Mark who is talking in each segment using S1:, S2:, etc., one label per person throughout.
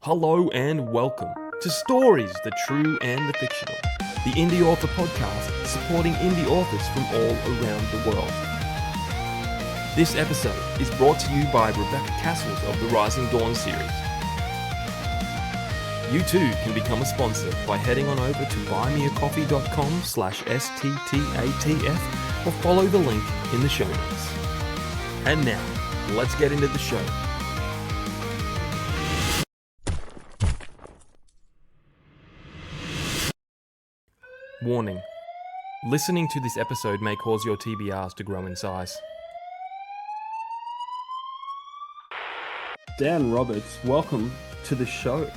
S1: Hello and welcome to Stories, the True and the Fictional, the indie author podcast supporting indie authors from all around the world. This episode is brought to you by Rebecca Castles of the Rising Dawn series. You too can become a sponsor by heading on over to buymeacoffee.com/STTATF or follow the link in the show notes. And now, let's get into the show. Warning. Listening to this episode may cause your TBRs to grow in size. Dan Roberts, welcome to the show.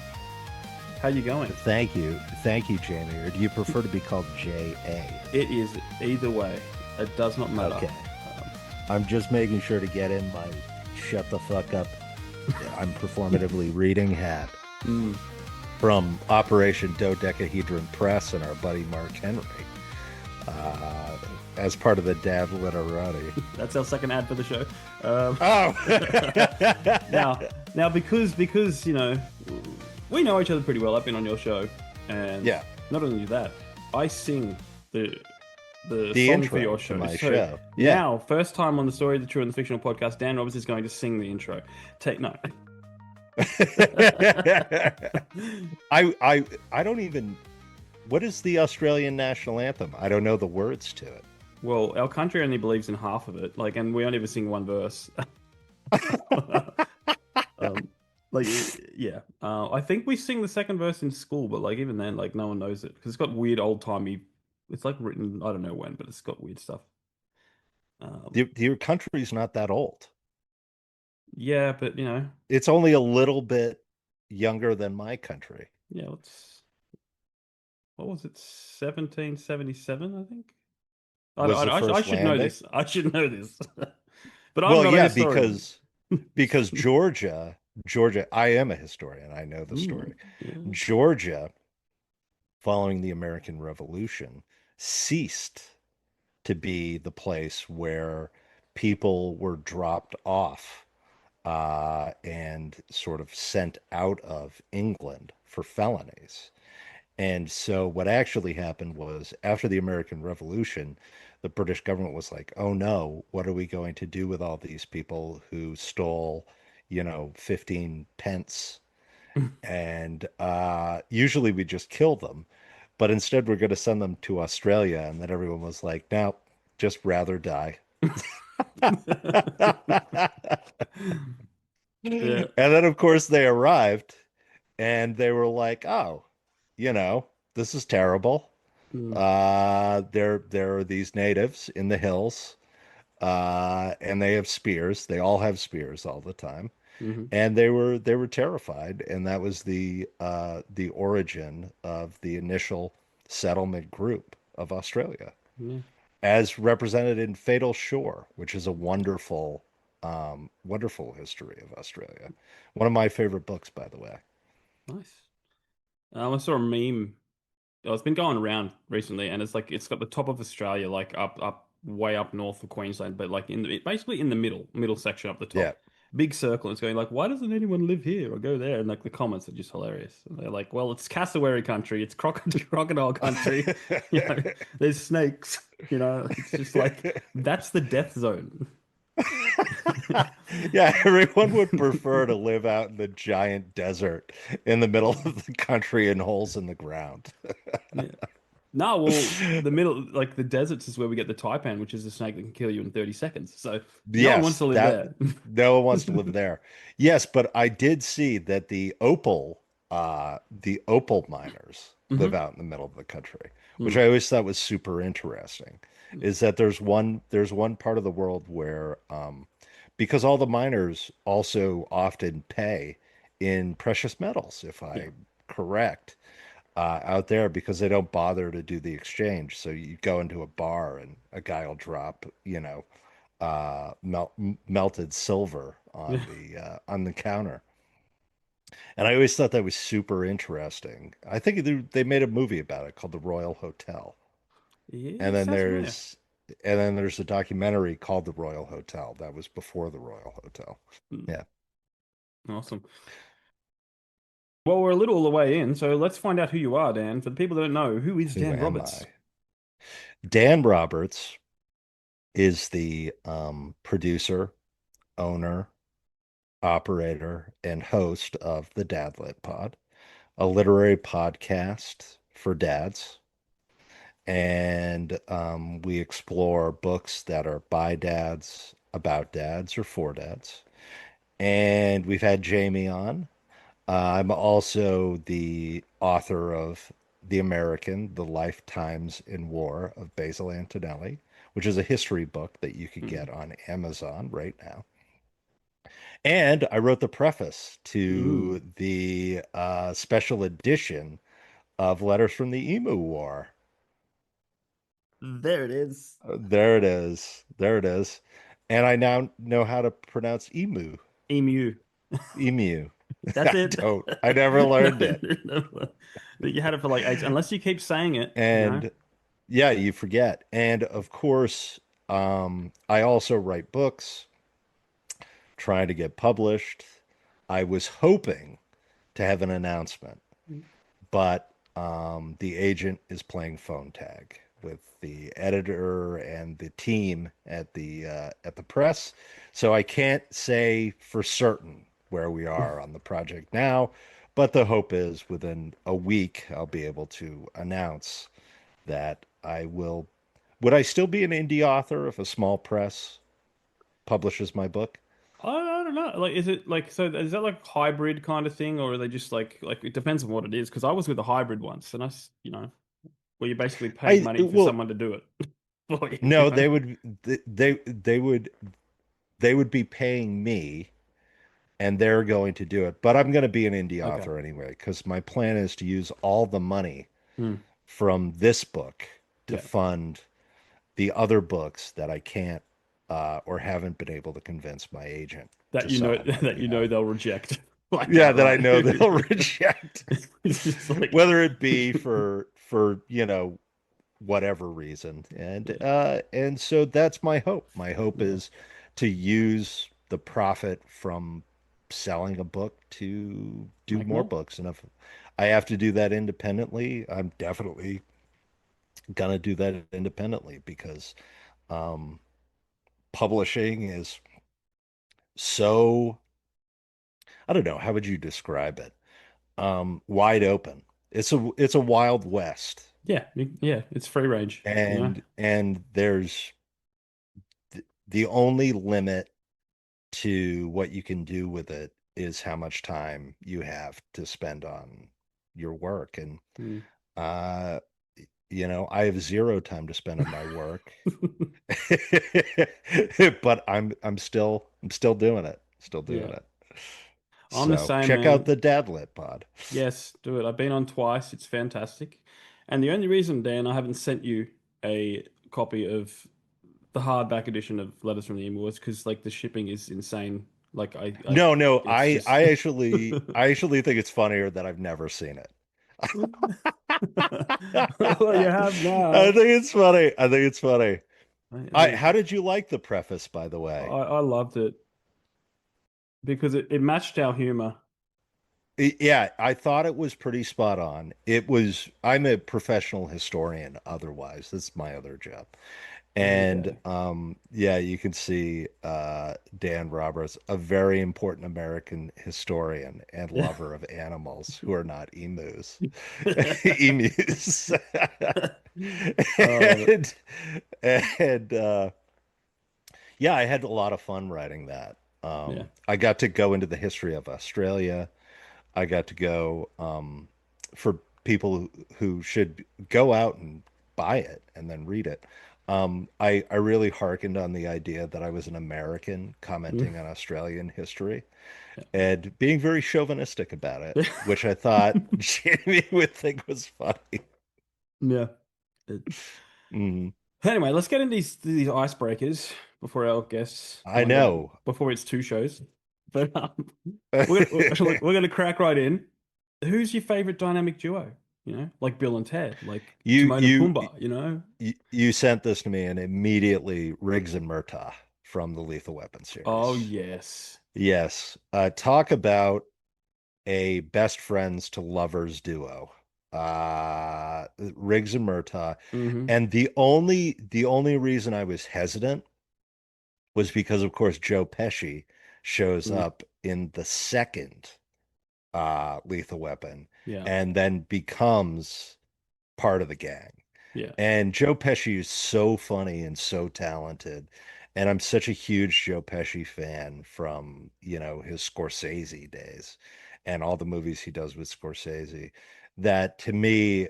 S1: How you going?
S2: Thank you, Jamie. Or do you prefer to be called J.A.?
S1: It is either way. It does not matter.
S2: Okay. I'm just making sure to get in my shut the fuck up, I'm performatively reading hat from Operation Dodecahedron Press and our buddy Mark Henry as part of the Dad Literati.
S1: That's our second ad for the show. Now, because you know, we know each other pretty well. I've been on your show, and
S2: yeah,
S1: not only that, I sing the song
S2: intro
S1: for your show.
S2: To my show. Yeah.
S1: Now, first time on the Story, the True and the Fictional podcast, Dan Roberts is going to sing the intro. Take note.
S2: I don't even. What is the Australian national anthem? I don't know the words to it.
S1: Well, our country only believes in half of it, and we only ever sing one verse. I think we sing the second verse in school, but even then, no one knows it because it's got weird old timey. It's written, I don't know when, but it's got weird stuff.
S2: Your country's not that old.
S1: Yeah, but
S2: it's only a little bit younger than my country.
S1: Yeah, what was it? 1777, I think. I should know this. I should know this. But I'm not a historian.
S2: because Georgia, I am a historian. I know the story.
S1: Yeah.
S2: Georgia, following the American Revolution, ceased to be the place where people were dropped off and sort of sent out of England for felonies. And so what actually happened was, after the American Revolution, the British government was like, oh no, what are we going to do with all these people who stole, 15 pence? And usually we just kill them. But instead we're going to send them to Australia. And then everyone was like, no, just rather die. Yeah. And then, of course, they arrived and they were like, oh, this is terrible. There are these natives in the hills, and they have spears. They all have spears all the time, and they were terrified. And that was the origin of the initial settlement group of Australia, as represented in Fatal Shore, which is a wonderful, wonderful history of Australia. One of my favorite books, by the way.
S1: Nice. I saw a meme. It's been going around recently, and it's it's got the top of Australia, up way up north of Queensland, but basically in the middle section up the top.
S2: Yeah.
S1: Big circle. It's going why doesn't anyone live here or go there? And the comments are just hilarious. And they're like, well, it's cassowary country, it's crocodile country. There's snakes. It's just that's the death zone.
S2: Yeah, everyone would prefer to live out in the giant desert in the middle of the country in holes in the ground.
S1: Yeah. No, well, the middle, the deserts is where we get the taipan, which is a snake that can kill you in 30 seconds. So no one wants to live there.
S2: No one wants to live there. Yes, but I did see that the opal miners live out in the middle of the country, which I always thought was super interesting. Is that there's one part of the world where because all the miners also often pay in precious metals, if I'm correct, out there, because they don't bother to do the exchange. So you go into a bar and a guy will drop, melted silver on the counter. And I always thought that was super interesting. I think they made a movie about it called The Royal Hotel.
S1: Yeah,
S2: and then there's a documentary called The Royal Hotel that was before The Royal Hotel. Yeah.
S1: Awesome. Well, we're a little the way in, so let's find out who you are, Dan. For the people that don't know, who is
S2: Who
S1: Dan
S2: am
S1: Roberts?
S2: I? Dan Roberts is the producer, owner, operator, and host of the Dadlit Pod, a literary podcast for dads. And we explore books that are by dads, about dads, or for dads. And we've had Jamie on. I'm also the author of The American, The Lifetimes in War of Basil Antonelli, which is a history book that you could get
S1: Hmm.
S2: on Amazon right now. And I wrote the preface
S1: Mm,
S2: to the special edition of Letters from the Emu War.
S1: there it is.
S2: There it is. There it is. And I now know how to pronounce emu.
S1: Emu.
S2: Emu.
S1: That's
S2: I
S1: it.
S2: don't. I never
S1: No,
S2: learned it.
S1: no. You had it for like 8, unless you keep saying it, you know.
S2: And yeah, you forget. And of course, I also write books, trying to get published. I was hoping to have an announcement, but the agent is playing phone tag with the editor and the team at the press, so I can't say for certain where we are on the project now. But the hope is within a week I'll be able to announce that I will. Would I still be an indie author if a small press publishes my book?
S1: I don't know. Like, is it like so? Is that like hybrid kind of thing, or are they just like it depends on what it is? Because I was with a hybrid once, and where you basically paid
S2: I
S1: money for
S2: well,
S1: someone to do it for you. You
S2: no,
S1: know?
S2: they would be paying me and they're going to do it. But I'm going to be an indie
S1: Okay.
S2: author anyway because my plan is to use all the money
S1: Hmm.
S2: from this book to
S1: Yeah.
S2: fund the other books that I can't or haven't been able to convince my agent
S1: That
S2: to sell on my
S1: that
S2: behalf.
S1: they'll reject like
S2: Yeah, that I
S1: outright.
S2: know they'll reject,
S1: It's just like
S2: whether it be for whatever reason.
S1: yeah,
S2: And so that's my hope. My hope
S1: yeah,
S2: is to use the profit from selling a book to do
S1: make
S2: more
S1: more.
S2: books. And if I have to do that independently, I'm definitely gonna do that independently because um, publishing is so, I don't know, how would you describe it? Wide open. It's a wild west.
S1: Yeah, yeah. It's free range. You know.
S2: And there's the only limit to what you can do with it is how much time you have to spend on your work. And
S1: Mm.
S2: uh, I have zero time to spend on my work. But I'm still doing it. Still doing
S1: Yeah,
S2: it.
S1: I'm the
S2: So
S1: same,
S2: check out
S1: man.
S2: the Dadlit pod.
S1: Yes, do it. I've been on twice. It's fantastic. And the only reason, Dan, I haven't sent you a copy of the hardback edition of Letters from the Emu was because like the shipping is insane.
S2: No, no,
S1: It's
S2: I
S1: just
S2: I actually I actually think it's funnier that I've never seen it.
S1: well, you have
S2: I
S1: now.
S2: think it's funny. I think it's funny.
S1: I,
S2: How did you like the preface, by the way?
S1: I loved it because it matched our humor.
S2: Yeah, I thought it was pretty spot on. I'm a professional historian otherwise. That's my other job. And
S1: Okay.
S2: yeah, you can see Dan Roberts, a very important American historian and
S1: Yeah.
S2: lover of animals who are not emus. Emus.
S1: Oh,
S2: and and yeah, I had a lot of fun writing that.
S1: yeah.
S2: I got to go into the history of Australia. I got to go for people who should go out and buy it and then read it. I really hearkened on the idea that I was an American commenting on Australian history and being very chauvinistic about it,
S1: Yeah.
S2: which I thought Jamie would think was funny.
S1: Yeah. It-
S2: Mm,
S1: Anyway, let's get into these icebreakers before our guests,
S2: I know.
S1: before it's two shows. But we're gonna crack right in. Who's your favorite dynamic duo? Like Bill and Ted, like
S2: You
S1: Timon and
S2: you
S1: Pumbaa.
S2: you sent this to me and immediately Riggs and Murtaugh from the Lethal Weapon
S1: Oh
S2: series.
S1: yes.
S2: Yes. Talk about a best friends to lovers duo, Riggs and Murtaugh.
S1: Mm-hmm.
S2: And the only reason I was hesitant was because, of course, Joe Pesci shows
S1: Mm.
S2: up in the second Lethal Weapon
S1: Yeah.
S2: and then becomes part of the gang.
S1: Yeah.
S2: And Joe Pesci is so funny and so talented. And I'm such a huge Joe Pesci fan from, his Scorsese days and all the movies he does with Scorsese, that to me,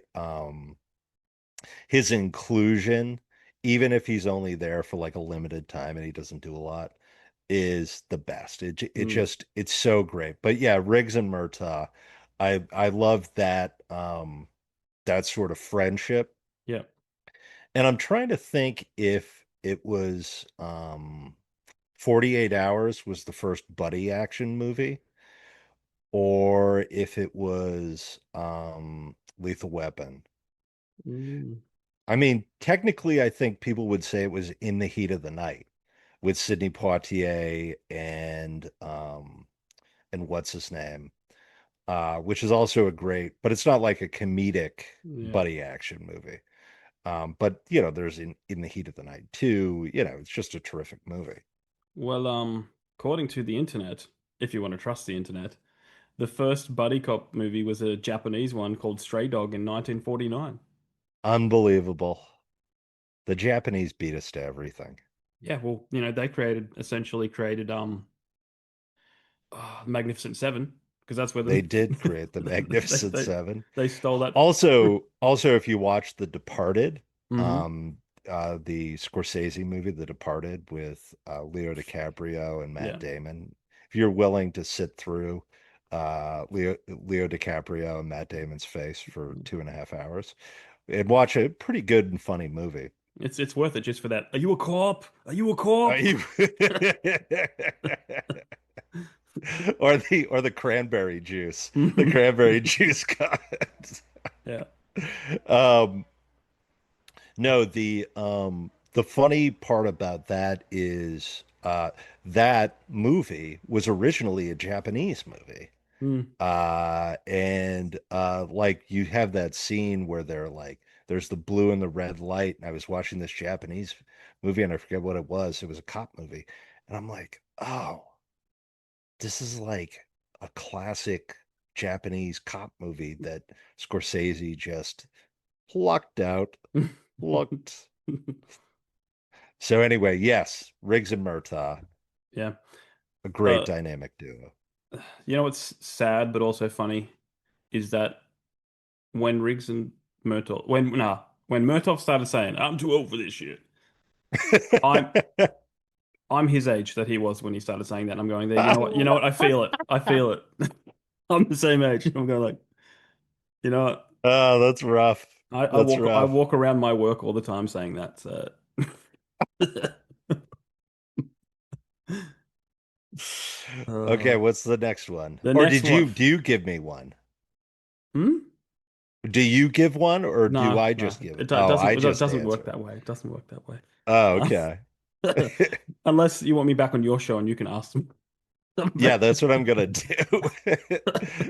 S2: his inclusion, even if he's only there for like a limited time and he doesn't do a lot, is the best.
S1: Mm.
S2: It's so great. But yeah, Riggs and Murtaugh, I love that sort of friendship.
S1: Yeah.
S2: And I'm trying to think if it was 48 Hours was the first buddy action movie, or if it was Lethal Weapon.
S1: Mm.
S2: I mean, technically, I think people would say it was In the Heat of the Night with Sidney Poitier and what's his name, which is also a great, but it's not like a comedic
S1: Yeah.
S2: buddy action movie. But there's In the Heat of the Night too. It's just a terrific movie.
S1: Well, according to the internet, if you want to trust the internet, the first buddy cop movie was a Japanese one called Stray Dog in 1949.
S2: Unbelievable. The Japanese beat us to everything.
S1: Yeah, well, they essentially created Magnificent Seven because that's where
S2: They
S1: the
S2: did create the
S1: they,
S2: Magnificent
S1: they
S2: Seven.
S1: they stole that.
S2: Also, if you watch The Departed,
S1: Hmm.
S2: um, the Scorsese movie, The Departed, with Leo DiCaprio and Matt
S1: Yeah.
S2: Damon, if you're willing to sit through Leo DiCaprio and Matt Damon's face for 2.5 hours, and watch a pretty good and funny movie.
S1: It's worth it just for that. Are you a cop? Are you a
S2: Are
S1: cop?
S2: you or the cranberry juice, the cranberry juice cut.
S1: Yeah.
S2: um no, the funny part about that is that movie was originally a Japanese movie.
S1: Mm.
S2: And like you have that scene where they're like there's the blue and the red light, and I was watching this Japanese movie and I forget what it was. It was a cop movie. And I'm like, oh, this is like a classic Japanese cop movie that Scorsese just plucked out, plucked. So anyway, yes, Riggs and Murtaugh,
S1: Yeah.
S2: a great
S1: Uh,
S2: dynamic duo.
S1: what's sad but also funny is that when Riggs and when Murtaugh started saying, "I'm too old for this shit," I'm I'm his age that he was when he started saying that. And I'm going there. You know what? You know what? I feel it. I feel it. I'm the same age. I'm going like, you know what?
S2: Oh, that's rough. That's
S1: I
S2: rough.
S1: walk around my work all the time saying that. So.
S2: Okay,
S1: Uh,
S2: what's the next one?
S1: the
S2: Or
S1: next
S2: did
S1: one.
S2: you do you give me one?
S1: Hmm?
S2: Do you give one or do
S1: No,
S2: I
S1: no,
S2: just give it?
S1: it
S2: Oh,
S1: doesn't.
S2: I
S1: It
S2: just
S1: doesn't work
S2: answer.
S1: that way. It doesn't work that way.
S2: Oh,
S1: Uh,
S2: okay.
S1: unless you want me back on your show and you can ask them.
S2: Yeah, that's what I'm gonna do.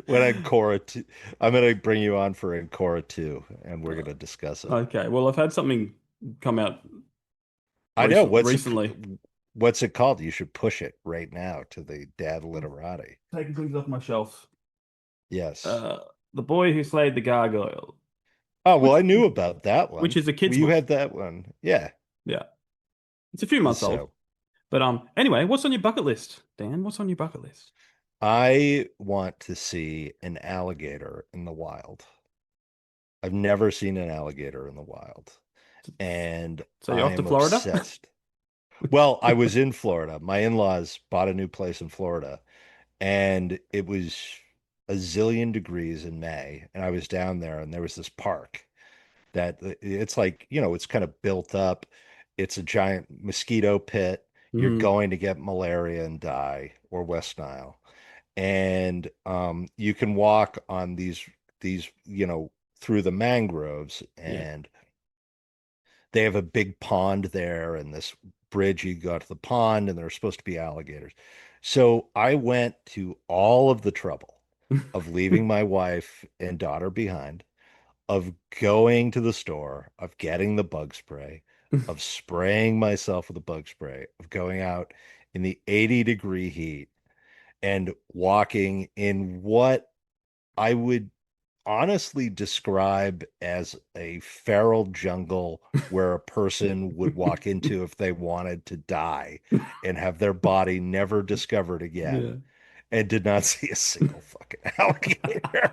S2: When Ancora 2, I'm gonna bring you on for Ancora 2 and we're gonna discuss it.
S1: Okay. Well, I've had something come out
S2: I know
S1: recently.
S2: what's it called? You should push it right now to the dad literati.
S1: Taking things off my shelf.
S2: Yes.
S1: Uh, The Boy Who Slayed the Gargoyle,
S2: Oh, well,
S1: which
S2: I knew about that
S1: which
S2: one.
S1: is a
S2: Well,
S1: kid's
S2: you
S1: book.
S2: had that one. Yeah.
S1: Yeah, it's a few months old.
S2: So
S1: But anyway, what's on your bucket list, Dan? What's on your bucket list?
S2: I want to see an alligator in the wild. I've never seen an alligator in the wild, and
S1: So you're
S2: I
S1: off to
S2: am
S1: Florida?
S2: obsessed. Well, I was in Florida. My in-laws bought a new place in Florida, and it was a zillion degrees in May, and I was down there, and there was this park that it's like, it's kind of built up. It's a giant mosquito pit. You're
S1: Hmm.
S2: going to get malaria and die, or West Nile. And you can walk on these, through the mangroves,
S1: Yeah.
S2: and they have a big pond there, and this bridge, you go to the pond, and there are supposed to be alligators. So I went to all of the trouble of leaving my wife and daughter behind, of going to the store, of getting the bug spray, of spraying myself with the bug spray, of going out in the 80-degree heat and walking in what I would honestly describe as a feral jungle where a person would walk into if they wanted to die and have their body never discovered
S1: Yeah.
S2: again, and did not see a single fucking alligator.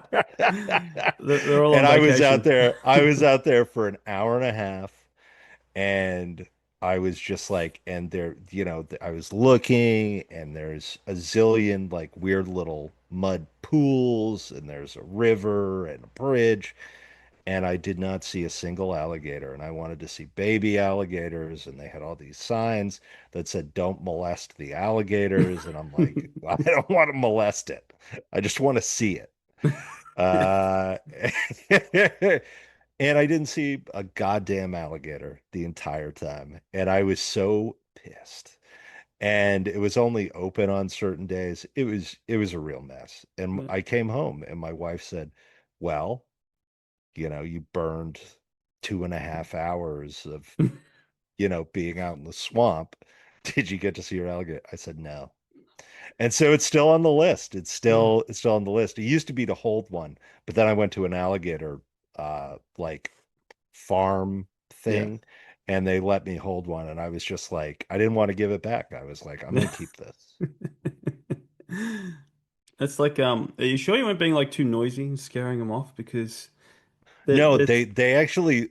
S1: They're all
S2: And
S1: on vacation.
S2: I was out there for an hour and a half, and I was just like, and there, I was looking, and there's a zillion like weird little mud pools, and there's a river and a bridge, and I did not see a single alligator. And I wanted to see baby alligators, and they had all these signs that said, "Don't molest the alligators." And I'm like, I don't want to molest it. I just want to see it. Uh, and I didn't see a goddamn alligator the entire time. And I was so pissed. And it was only open on certain days. It was a real mess. And I came home and my wife said, "Well, you burned 2.5 hours of, being out in the swamp. Did you get to see your alligator?" I said, "No." And so it's still on the list.
S1: Yeah.
S2: It's still on the list. It used to be to hold one, but then I went to an alligator like farm
S1: Yeah.
S2: thing, and they let me hold one, and I was just like, I didn't want to give it back. I was like, I'm gonna keep this.
S1: It's like, are you sure you weren't being like too noisy and scaring them off? Because
S2: No,
S1: it's
S2: they actually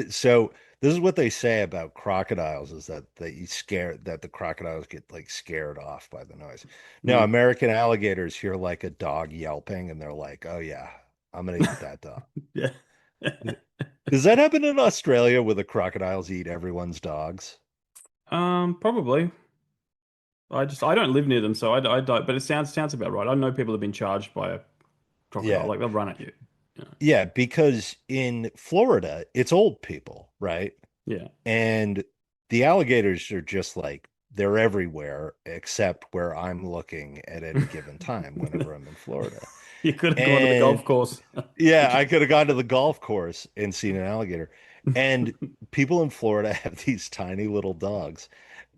S2: so this is what they say about crocodiles, is that the crocodiles get like scared off by the noise. Now,
S1: mm,
S2: American alligators hear like a dog yelping and they're like, "Oh yeah, I'm gonna eat that dog."
S1: yeah.
S2: Does that happen in Australia where the crocodiles eat everyone's dogs?
S1: Probably. I don't live near them, so I don't. But it sounds about right. I know people have been charged by a crocodile,
S2: Yeah.
S1: like they'll run at you.
S2: Yeah, because in Florida, it's old people, right?
S1: Yeah.
S2: And the alligators are just like they're everywhere except where I'm looking at any given time whenever I'm in Florida.
S1: You could have gone to the
S2: And
S1: golf course.
S2: yeah,
S1: Which is
S2: I could have gone to the golf course and seen an alligator. And people in Florida have these tiny little dogs,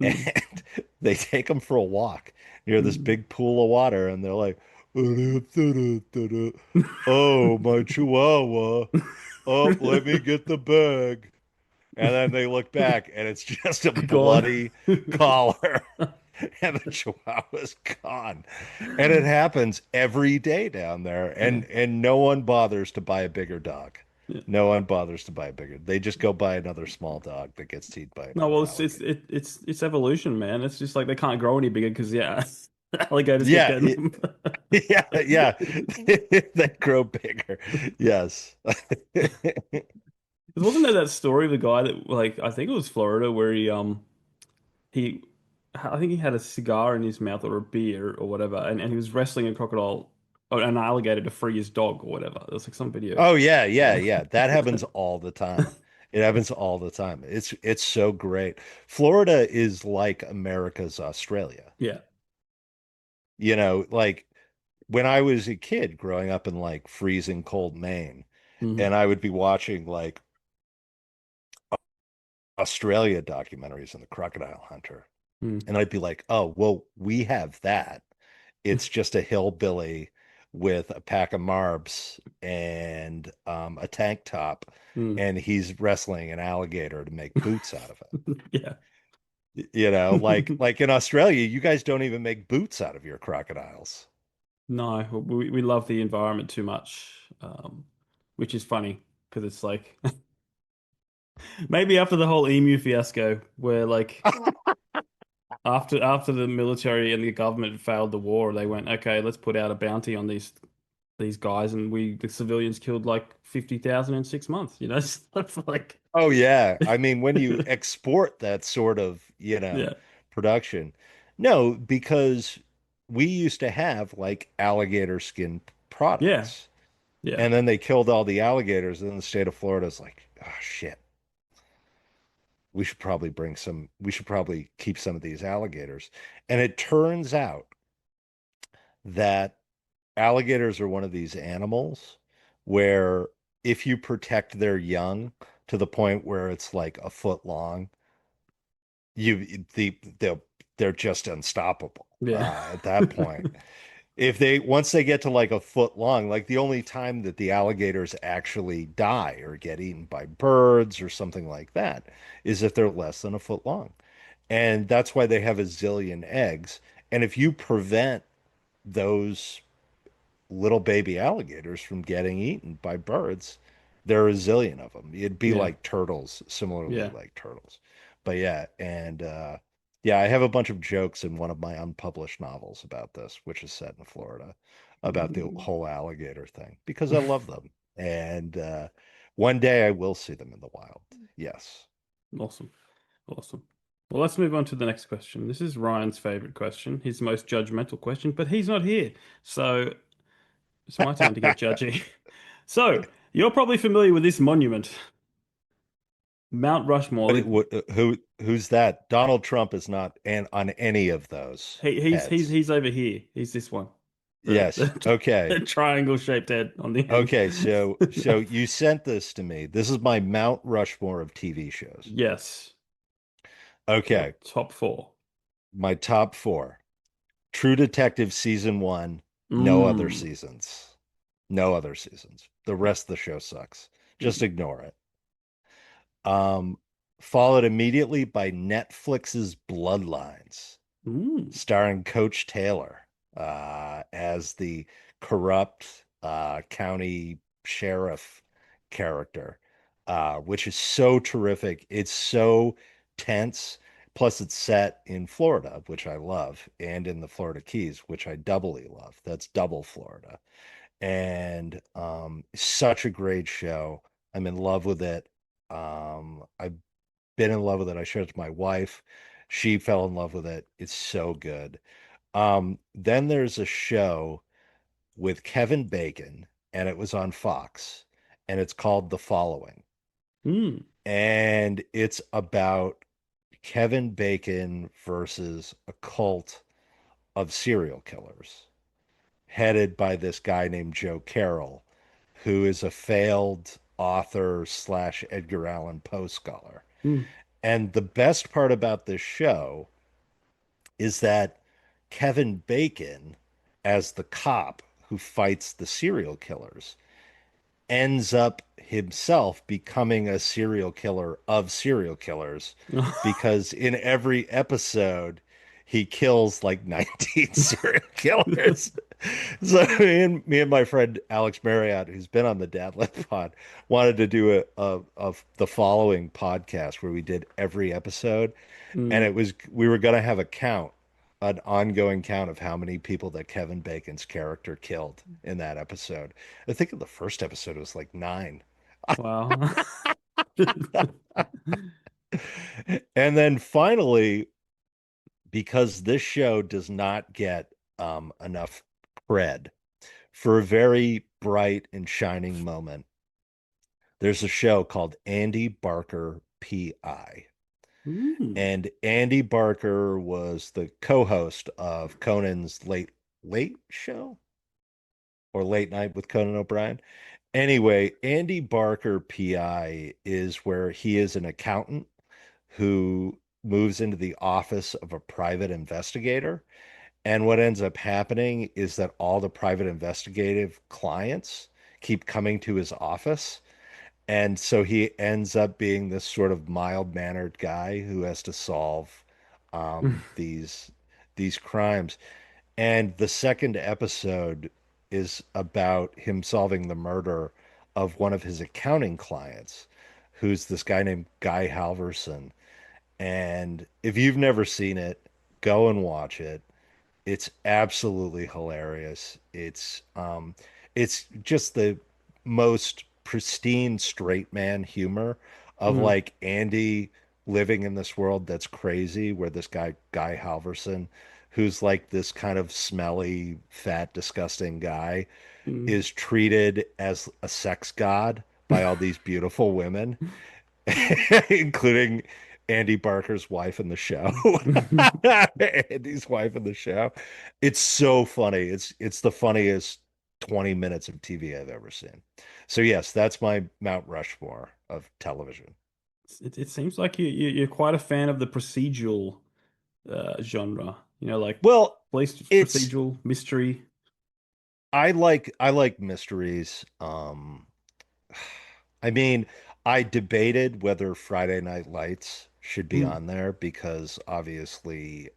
S2: and
S1: mm,
S2: they take them for a walk near this
S1: mm.
S2: big pool of water, and they're like, "Oh, my chihuahua. Oh, let me get the bag." And then they look back, and it's just a
S1: Gone.
S2: bloody collar, and the chihuahua's gone. And it happens every day down there,
S1: Yeah.
S2: and no one bothers to buy a bigger dog.
S1: Yeah.
S2: No one bothers to buy a bigger. They just go buy another small dog that gets eaten by
S1: No,
S2: another
S1: well,
S2: alligator.
S1: it's evolution, man. It's just like they can't grow any bigger because yeah, alligators keep
S2: Yeah,
S1: getting them.
S2: yeah, yeah. They grow bigger. Yes.
S1: Wasn't there that story of the guy that like I think it was Florida where he I think he had a cigar in his mouth or a beer or whatever, and he was wrestling a crocodile or an alligator to free his dog or whatever. There was like some video.
S2: Oh yeah, yeah,
S1: Yeah.
S2: yeah. That happens all the time. It happens all the time. It's so great. Florida is like America's Australia.
S1: Yeah.
S2: Like when I was a kid growing up in like freezing cold Maine,
S1: Hmm.
S2: and I would be watching like Australia documentaries on the crocodile hunter,
S1: Mm.
S2: and I'd be like, "Oh, well, we have that. It's just a hillbilly with a pack of marbs and a tank top,
S1: Mm.
S2: and he's wrestling an alligator to make boots out of it."
S1: Yeah.
S2: Like in Australia, you guys don't even make boots out of your crocodiles.
S1: No, we love the environment too much, which is funny because it's like maybe after the whole emu fiasco, where like after the military and the government failed the war, they went, okay, let's put out a bounty on these guys, and the civilians killed like 50,000 in 6 months. It's like
S2: Oh yeah. I mean, when you export that sort of,
S1: yeah,
S2: production, no, because we used to have like alligator skin
S1: yeah,
S2: products.
S1: yeah.
S2: And then they killed all the alligators, and then the state of Florida is like, oh shit, we should probably keep some of these alligators. And it turns out that alligators are one of these animals where if you protect their young to the point where it's like a foot long, they'll they're just unstoppable
S1: Yeah.
S2: at that point. If they once they get to like a foot long, like the only time that the alligators actually die or get eaten by birds or something like that is if they're less than a foot long. And that's why they have a zillion eggs. And if you prevent those little baby alligators from getting eaten by birds, there are a zillion of them. It'd be
S1: Yeah.
S2: like turtles, similarly
S1: Yeah.
S2: like turtles. But yeah, and yeah, I have a bunch of jokes in one of my unpublished novels about this, which is set in Florida, about the
S1: Mm.
S2: whole alligator thing because I love them. And one day I will see them in the wild. Yes.
S1: Awesome. Awesome. Well, let's move on to the next question. This is Ryan's favorite question, his most judgmental question, but he's not here. So it's my turn to get judgy. So, you're probably familiar with this monument, Mount Rushmore.
S2: Who's that? Donald Trump is not on any of those heads.
S1: He's over here. He's this one. The
S2: Yes.
S1: the,
S2: Okay.
S1: the triangle shaped head on the end.
S2: Okay, so you sent this to me. This is my Mount Rushmore of TV shows.
S1: Yes. Your
S2: Okay,
S1: top four.
S2: my top four. True Detective season one, no other
S1: Mm.
S2: seasons. No other seasons. The rest of the show sucks. Just
S1: Mm.
S2: ignore it. Um, Followed immediately by Netflix's Bloodlines,
S1: Mm.
S2: starring Coach Taylor as the corrupt county sheriff character, which is so terrific. It's so tense. Plus, it's set in Florida, which I love, and in the Florida Keys, which I doubly love. That's double Florida. And such a great show. I'm in love with it. I've been in love with it. I showed it to my wife. She fell in love with it. It's so good. Then there's a show with Kevin Bacon, and it was on Fox, and it's called The Following.
S1: Mm.
S2: And it's about Kevin Bacon versus a cult of serial killers, headed by this guy named Joe Carroll, who is a failed author slash Edgar Allan Poe scholar.
S1: Mm.
S2: And the best part about this show is that Kevin Bacon, as the cop who fights the serial killers, ends up himself becoming a serial killer of serial killers because in every episode he kills like 19 serial killers. So me and my friend Alex Marriott, who's been on the Dad Lib Pod, wanted to do a the following podcast where we did every episode, and
S1: Mm.
S2: it was we were gonna have a count, an ongoing count of how many people that Kevin Bacon's character killed in that episode. I think in the first episode it was like nine.
S1: Wow.
S2: And then finally, because this show does not get enough cred for a very bright and shining moment, there's a show called Andy Barker PI.
S1: Mm.
S2: And Andy Barker was the co-host of Conan's Late Show or Late Night with Conan O'Brien. Anyway, Andy Barker PI is where he is an accountant who moves into the office of a private investigator. And what ends up happening is that all the private investigative clients keep coming to his office. And so he ends up being this sort of mild-mannered guy who has to solve these crimes. And the second episode is about him solving the murder of one of his accounting clients, who's this guy named Guy Halverson. And if you've never seen it, go and watch it. It's absolutely hilarious. It's just the most pristine straight man humor of
S1: Mm.
S2: like Andy living in this world that's crazy, where this Guy Halverson, who's like this kind of smelly, fat, disgusting guy,
S1: Mm.
S2: is treated as a sex god by all these beautiful women, including Andy Barker's wife in the show. Andy's wife in the show. It's so funny. It's the funniest. 20 minutes of TV I've ever seen. So yes, that's my Mount Rushmore of television.
S1: It seems like you're quite a fan of the procedural genre. Like
S2: Well,
S1: police
S2: it's
S1: procedural mystery.
S2: I like mysteries. I mean, I debated whether Friday Night Lights should be
S1: Mm,
S2: on there because obviously,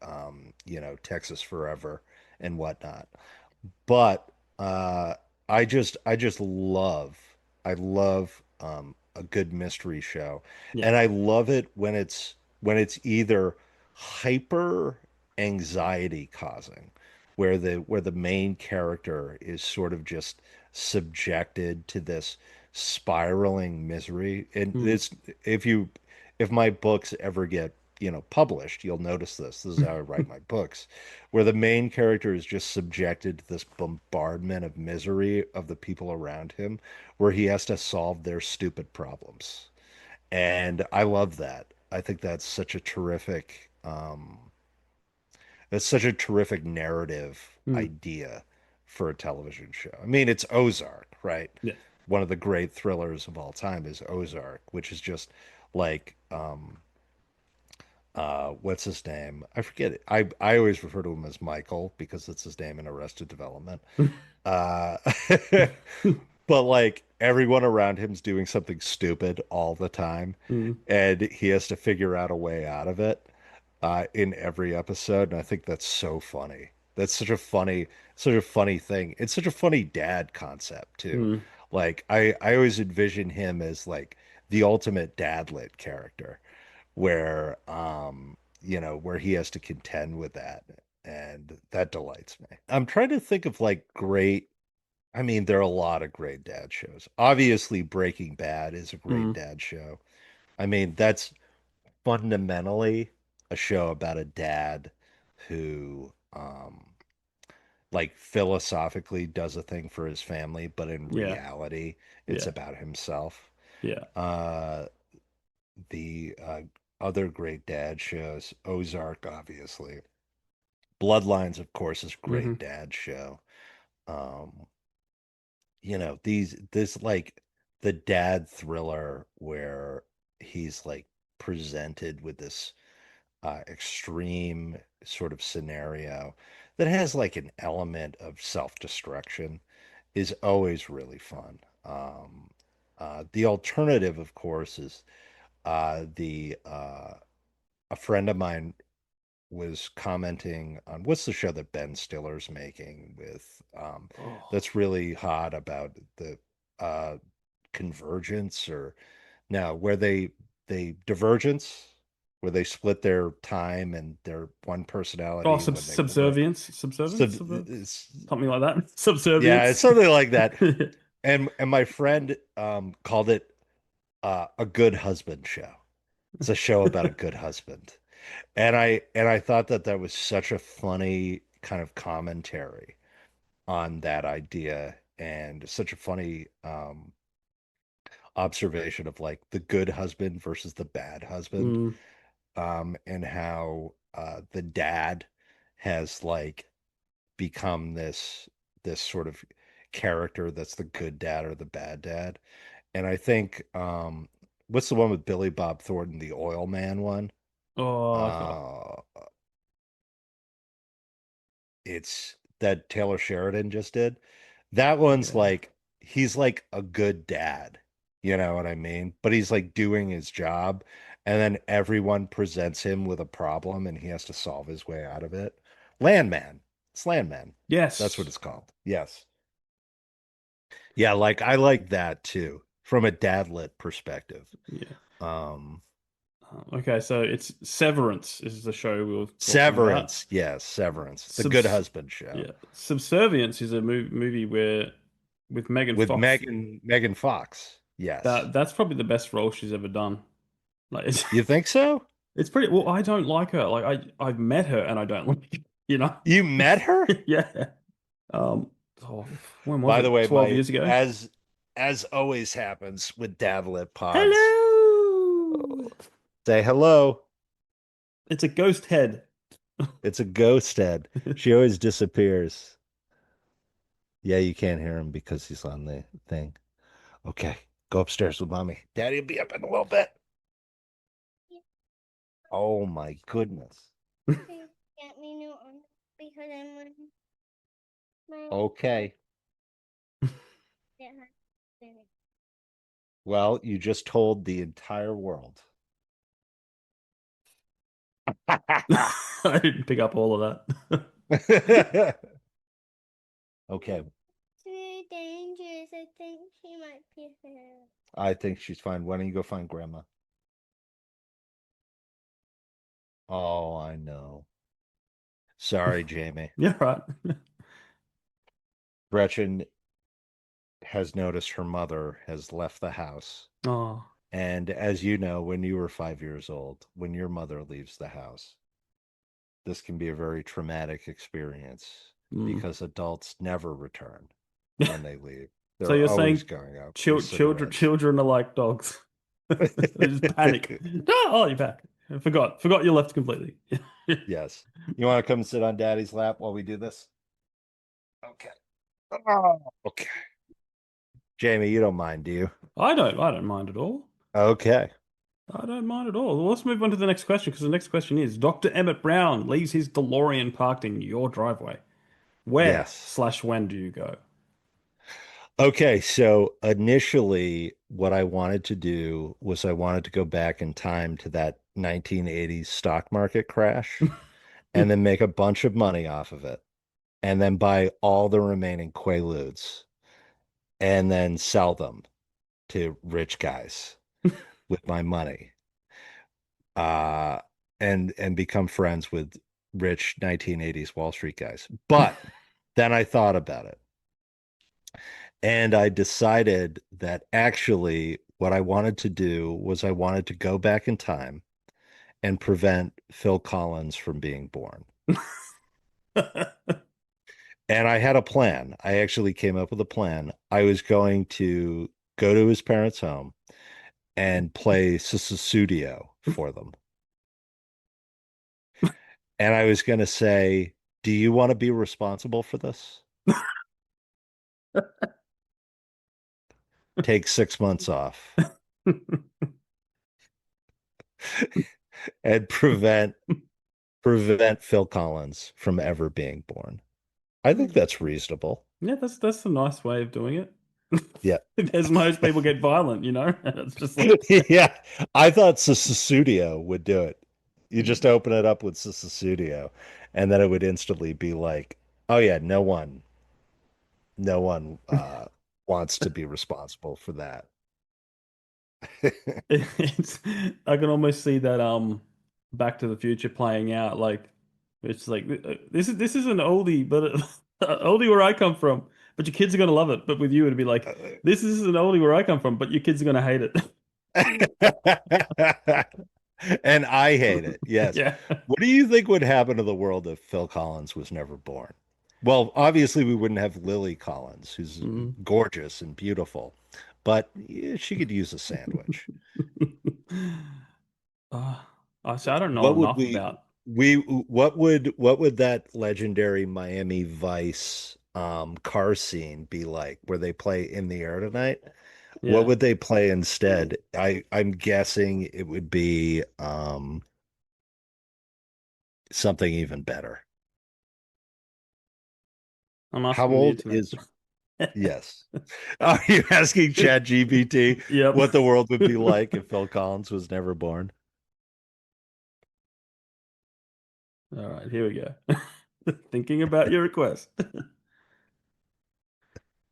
S2: Texas Forever and whatnot. But uh, I just love a good mystery show,
S1: yeah.
S2: and I love it when it's either hyper anxiety causing, where the main character is sort of just subjected to this spiraling misery. And
S1: Mm.
S2: it's if my books ever get published, you'll notice this. This is how I write my books, where the main character is just subjected to this bombardment of misery of the people around him, where he has to solve their stupid problems. And I love that. I think that's such a terrific narrative
S1: Mm.
S2: idea for a television show. I mean, it's Ozark, right?
S1: Yeah.
S2: One of the great thrillers of all time is Ozark, which is just like what's his name? I forget it. I always refer to him as Michael because it's his name in Arrested Development. Uh but like everyone around him's doing something stupid all the time,
S1: Mm.
S2: and he has to figure out a way out of it in every episode, and I think that's so funny. That's such a funny thing. It's such a funny dad concept too.
S1: Mm.
S2: Like I always envision him as like the ultimate dadlet character where he has to contend with that, and that delights me. I'm trying to think of like great. I mean, there are a lot of great dad shows. Obviously, Breaking Bad is a great
S1: Mm.
S2: dad show. I mean, that's fundamentally a show about a dad who like philosophically does a thing for his family, but in
S1: Yeah.
S2: reality, it's
S1: Yeah.
S2: about himself.
S1: Yeah.
S2: Uh, the other great dad shows, Ozark, obviously. Bloodlines, of course, is a
S1: Hmm.
S2: great dad show. Um, this like the dad thriller where he's like presented with this extreme sort of scenario that has like an element of self-destruction is always really fun. The alternative, of course, is the a friend of mine was commenting on what's the show that Ben Stiller's making with
S1: Oh.
S2: that's really hot about the uh convergence or now where they divergence where they split their time and their one
S1: Oh,
S2: personality when they work.
S1: subservience,
S2: It's,
S1: something like that.
S2: yeah, it's
S1: Subservience.
S2: something like that. And my friend called it a good husband show. It's a show about a good husband. And I thought that that was such a funny kind of commentary on that idea and such a funny observation of like the good husband versus the bad husband,
S1: Mm.
S2: and how the dad has like become this sort of character that's the good dad or the bad dad. And I think what's the one with Billy Bob Thornton, the oil man one?
S1: Oh,
S2: Uh, it's that Taylor Sheridan just did. That one's
S1: okay.
S2: like he's like a good dad, you know what I mean? But he's like doing his job, and then everyone presents him with a problem, and he has to solve his way out of it. Landman, it's Landman. That's what
S1: Yes.
S2: it's called. Yes, yeah, like I like that too from a dadlit perspective.
S1: Yeah.
S2: Um,
S1: Okay, so it's Severance is the show we were talking about.
S2: Severance, yes, Severance, the Good
S1: Subs
S2: Husband show
S1: yeah. Subservience is a movie where with Megan
S2: with
S1: Fox.
S2: Megan Fox. Yes,
S1: That's probably the best role she's ever done. Like it's
S2: you think so?
S1: it's pretty well, I don't like her. Like I've met her and I don't like her, you know?
S2: You met her?
S1: Yeah. Um oh, when was
S2: By the
S1: it?
S2: way,
S1: 12
S2: my
S1: years ago?
S2: as always happens with Davlit pods,
S1: Hello.
S2: say hello.
S1: It's a ghost head.
S2: It's a ghost head. She always disappears. Yeah, you can't hear him because he's on the thing. Okay, go upstairs with mommy. Daddy will be up in a little bit. Oh my goodness.
S3: Please get me new on because I'm on my
S2: Okay.
S3: yeah.
S2: Well, you just told the entire world.
S1: I didn't pick up all of that.
S2: Okay,
S3: It's really dangerous. I think she might be hurt.
S2: I think she's fine. Why don't you go find grandma? Oh, I know. Sorry, Jamie.
S1: Yeah, right.
S2: Gretchen has noticed her mother has left the house.
S1: Oh,
S2: And as you know, when you were 5 years old, when your mother leaves the house, this can be a very traumatic experience
S1: mm.
S2: because adults never return when they leave.
S1: So
S2: They're
S1: you're
S2: always
S1: saying
S2: going out for
S1: children
S2: cigarettes.
S1: children are like dogs. They just panic. Oh, you're back. I forgot you left completely.
S2: Yes. You want to come sit on daddy's lap while we do this? Okay. Oh, okay. Jamie, you don't mind, do you?
S1: I don't mind at all.
S2: Okay.
S1: I don't mind at all. Well, let's move on to the next question because the next question is Dr. Emmett Brown leaves his DeLorean parked in your driveway. Where
S2: Yes.
S1: slash when do you go?
S2: Okay, so initially, what I wanted to do was I wanted to go back in time to that 1980s stock market crash and then make a bunch of money off of it and then buy all the remaining Quaaludes and then sell them to rich guys with my money uh, and become friends with rich 1980s Wall Street guys. But then I thought about it. And I decided that actually what I wanted to do was I wanted to go back in time and prevent Phil Collins from being born. And I had a plan. I actually came up with a plan. I was going to go to his parents' home and play Sussudio for them. And I was going to say, do you want to be responsible for this? Take 6 months off and prevent Phil Collins from ever being born. I think that's reasonable.
S1: Yeah, that's a nice way of doing it.
S2: Yeah.
S1: As most people get violent, And it's just like
S2: Yeah. I thought Sussudio would do it. You just open it up with Sussudio, and then it would instantly be like, oh yeah, no one wants to be responsible for that.
S1: it's I can almost see that Back to the Future playing out like it's like this is an oldie, but oldie where I come from, but your kids are gonna love it. But with you, it'd be like this is an oldie where I come from, but your kids are gonna hate it.
S2: And I hate it. Yes.
S1: Yeah.
S2: What do you think would happen to the world if Phil Collins was never born? Well, obviously we wouldn't have Lily Collins, who's
S1: Mm.
S2: gorgeous and beautiful, but yeah, she could use a sandwich.
S1: Uh, I don't know
S2: What would
S1: enough about.
S2: what would that legendary Miami Vice car scene be like where they play In the Air Tonight? What
S1: Yeah,
S2: would they play instead? I'm guessing it would be something even better.
S1: I'm
S2: How
S1: asking the
S2: old
S1: internet.
S2: is yes? Are you asking ChatGPT
S1: Yep.
S2: what the world would be like if Phil Collins was never born?
S1: All right, here we go. Thinking about your request.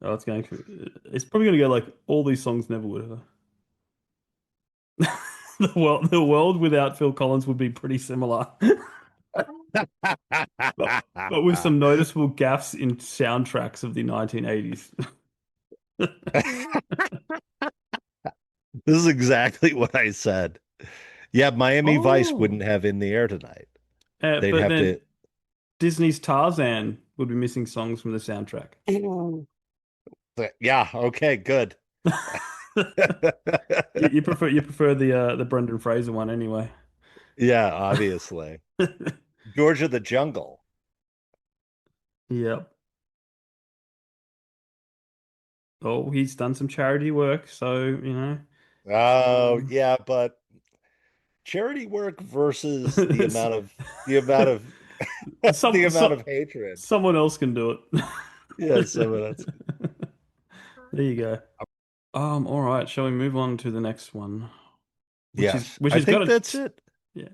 S1: Oh, it's going through. It's probably going to go like all these songs never would have. The world without Phil Collins would be pretty similar, but but with some noticeable gaffes in soundtracks of the 1980s.
S2: This is exactly what I said. Yeah, Miami Vice
S1: Oh,
S2: wouldn't have In the Air Tonight. They'd
S1: but
S2: have
S1: then
S2: to.
S1: Disney's Tarzan would be missing songs from the soundtrack.
S2: Yeah, okay, good.
S1: You prefer the Brendan Fraser one anyway.
S2: Yeah, obviously. Georgia the Jungle.
S1: Yep. Oh, he's done some charity work, so
S2: Oh,
S1: um,
S2: yeah, but charity work versus
S1: it's-
S2: the amount of the
S1: some
S2: amount
S1: so
S2: of hatred.
S1: someone else can do
S2: Yeah, so
S1: it.
S2: that's
S1: There you go. All right, shall we move on to the next one? Which is
S2: yes.
S1: which
S2: I
S1: has got
S2: think
S1: a
S2: that's it.
S1: yeah.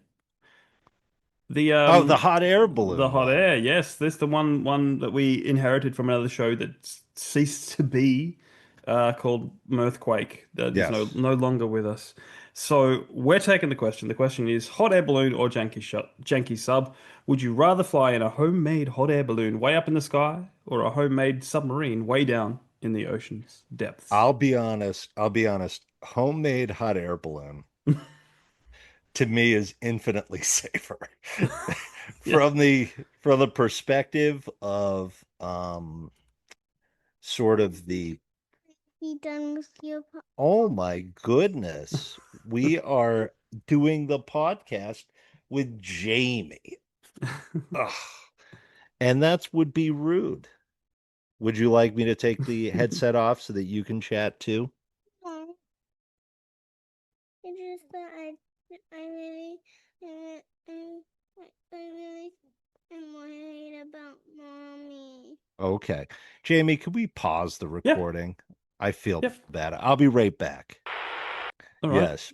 S1: The
S2: Oh, the hot air
S1: the
S2: balloon
S1: hot
S2: one.
S1: air, yes, this the one that we inherited from another show that ceased to be called Mirthquake that is
S2: Yes.
S1: no longer with us. So we're taking the question. The question is hot air balloon or janky sub? Would you rather fly in a homemade hot air balloon way up in the sky or a homemade submarine way down in the ocean's depths?
S2: I'll be honest. I'll be honest. Homemade hot air balloon to me is infinitely safer.
S1: Yeah.
S2: From the perspective of sort of the
S3: He done with your
S2: oh my goodness, we are doing the podcast with Jamie. Ugh. And that would be rude. Would you like me to take the headset off so that you can chat too?
S3: phone. It's just that I really, I, I, I really am worried about mommy.
S2: Okay. Jamie, can we pause the
S1: Yeah.
S2: recording? I feel
S1: Yep.
S2: bad. I'll be right back.
S1: All right.
S2: Yes,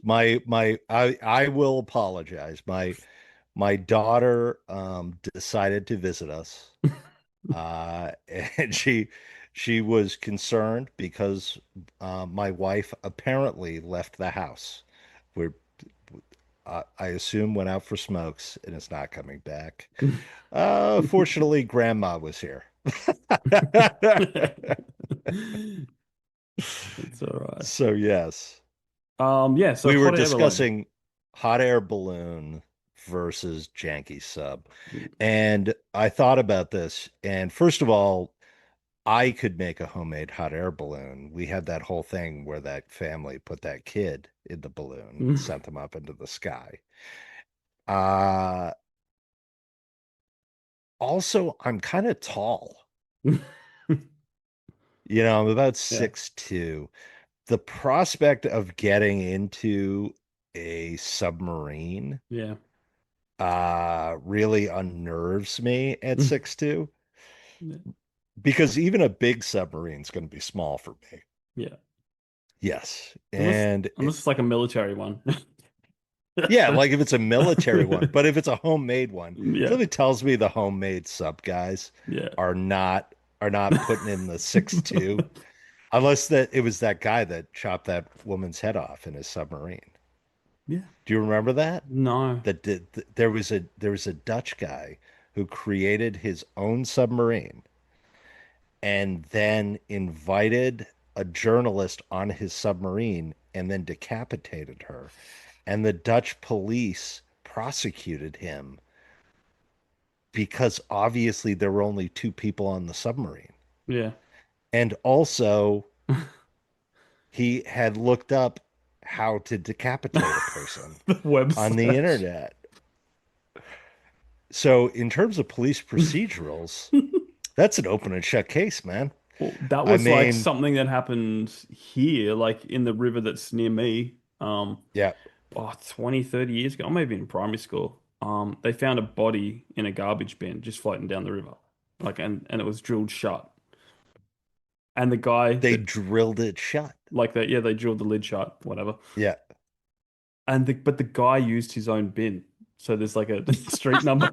S2: I will apologize. My daughter decided to visit us. And she was concerned because my wife apparently left the house. We're I assume went out for smokes and is not coming back. Fortunately, Grandma was here.
S1: It's all right.
S2: So yes,
S1: Yeah, so
S2: we were
S1: hot air balloon.
S2: discussing hot air balloon versus janky sub. And I thought about this. And first of all, I could make a homemade hot air balloon. We had that whole thing where that family put that kid in the balloon and sent them up into the sky. Uh, Also, I'm kind of tall. I'm about
S1: Yeah,
S2: 6'2". The prospect of getting into a submarine
S1: yeah,
S2: really unnerves me at 6'2",
S1: yeah,
S2: because even a big submarine is going to be small for me.
S1: yeah.
S2: Yes.
S1: Unless
S2: And
S1: unless it's like a military one.
S2: yeah, like if it's a military one, but if it's a homemade one,
S1: Yeah,
S2: something tells me the homemade sub guys
S1: yeah.
S2: are not putting in the 6'2", unless that it was that guy that chopped that woman's head off in his submarine.
S1: Yeah.
S2: Do you remember that?
S1: No.
S2: There was a Dutch guy who created his own submarine and then invited a journalist on his submarine and then decapitated her. And the Dutch police prosecuted him because obviously there were only two people on the submarine.
S1: Yeah.
S2: And also, he had looked up how to decapitate a person
S1: The web
S2: on the
S1: search.
S2: internet. So, in terms of police procedurals, that's an open and shut case, man.
S1: Well, that
S2: I
S1: was like
S2: mean,
S1: something that happened here, like in the river that's near me. 20, 30 years ago, or maybe in primary school. They found a body in a garbage bin just floating down the river. Like and it was drilled shut. And the guy
S2: they
S1: that
S2: drilled it shut.
S1: like that, yeah, they drilled the lid shut, whatever.
S2: Yeah.
S1: And but the guy used his own bin. So there's like a street number.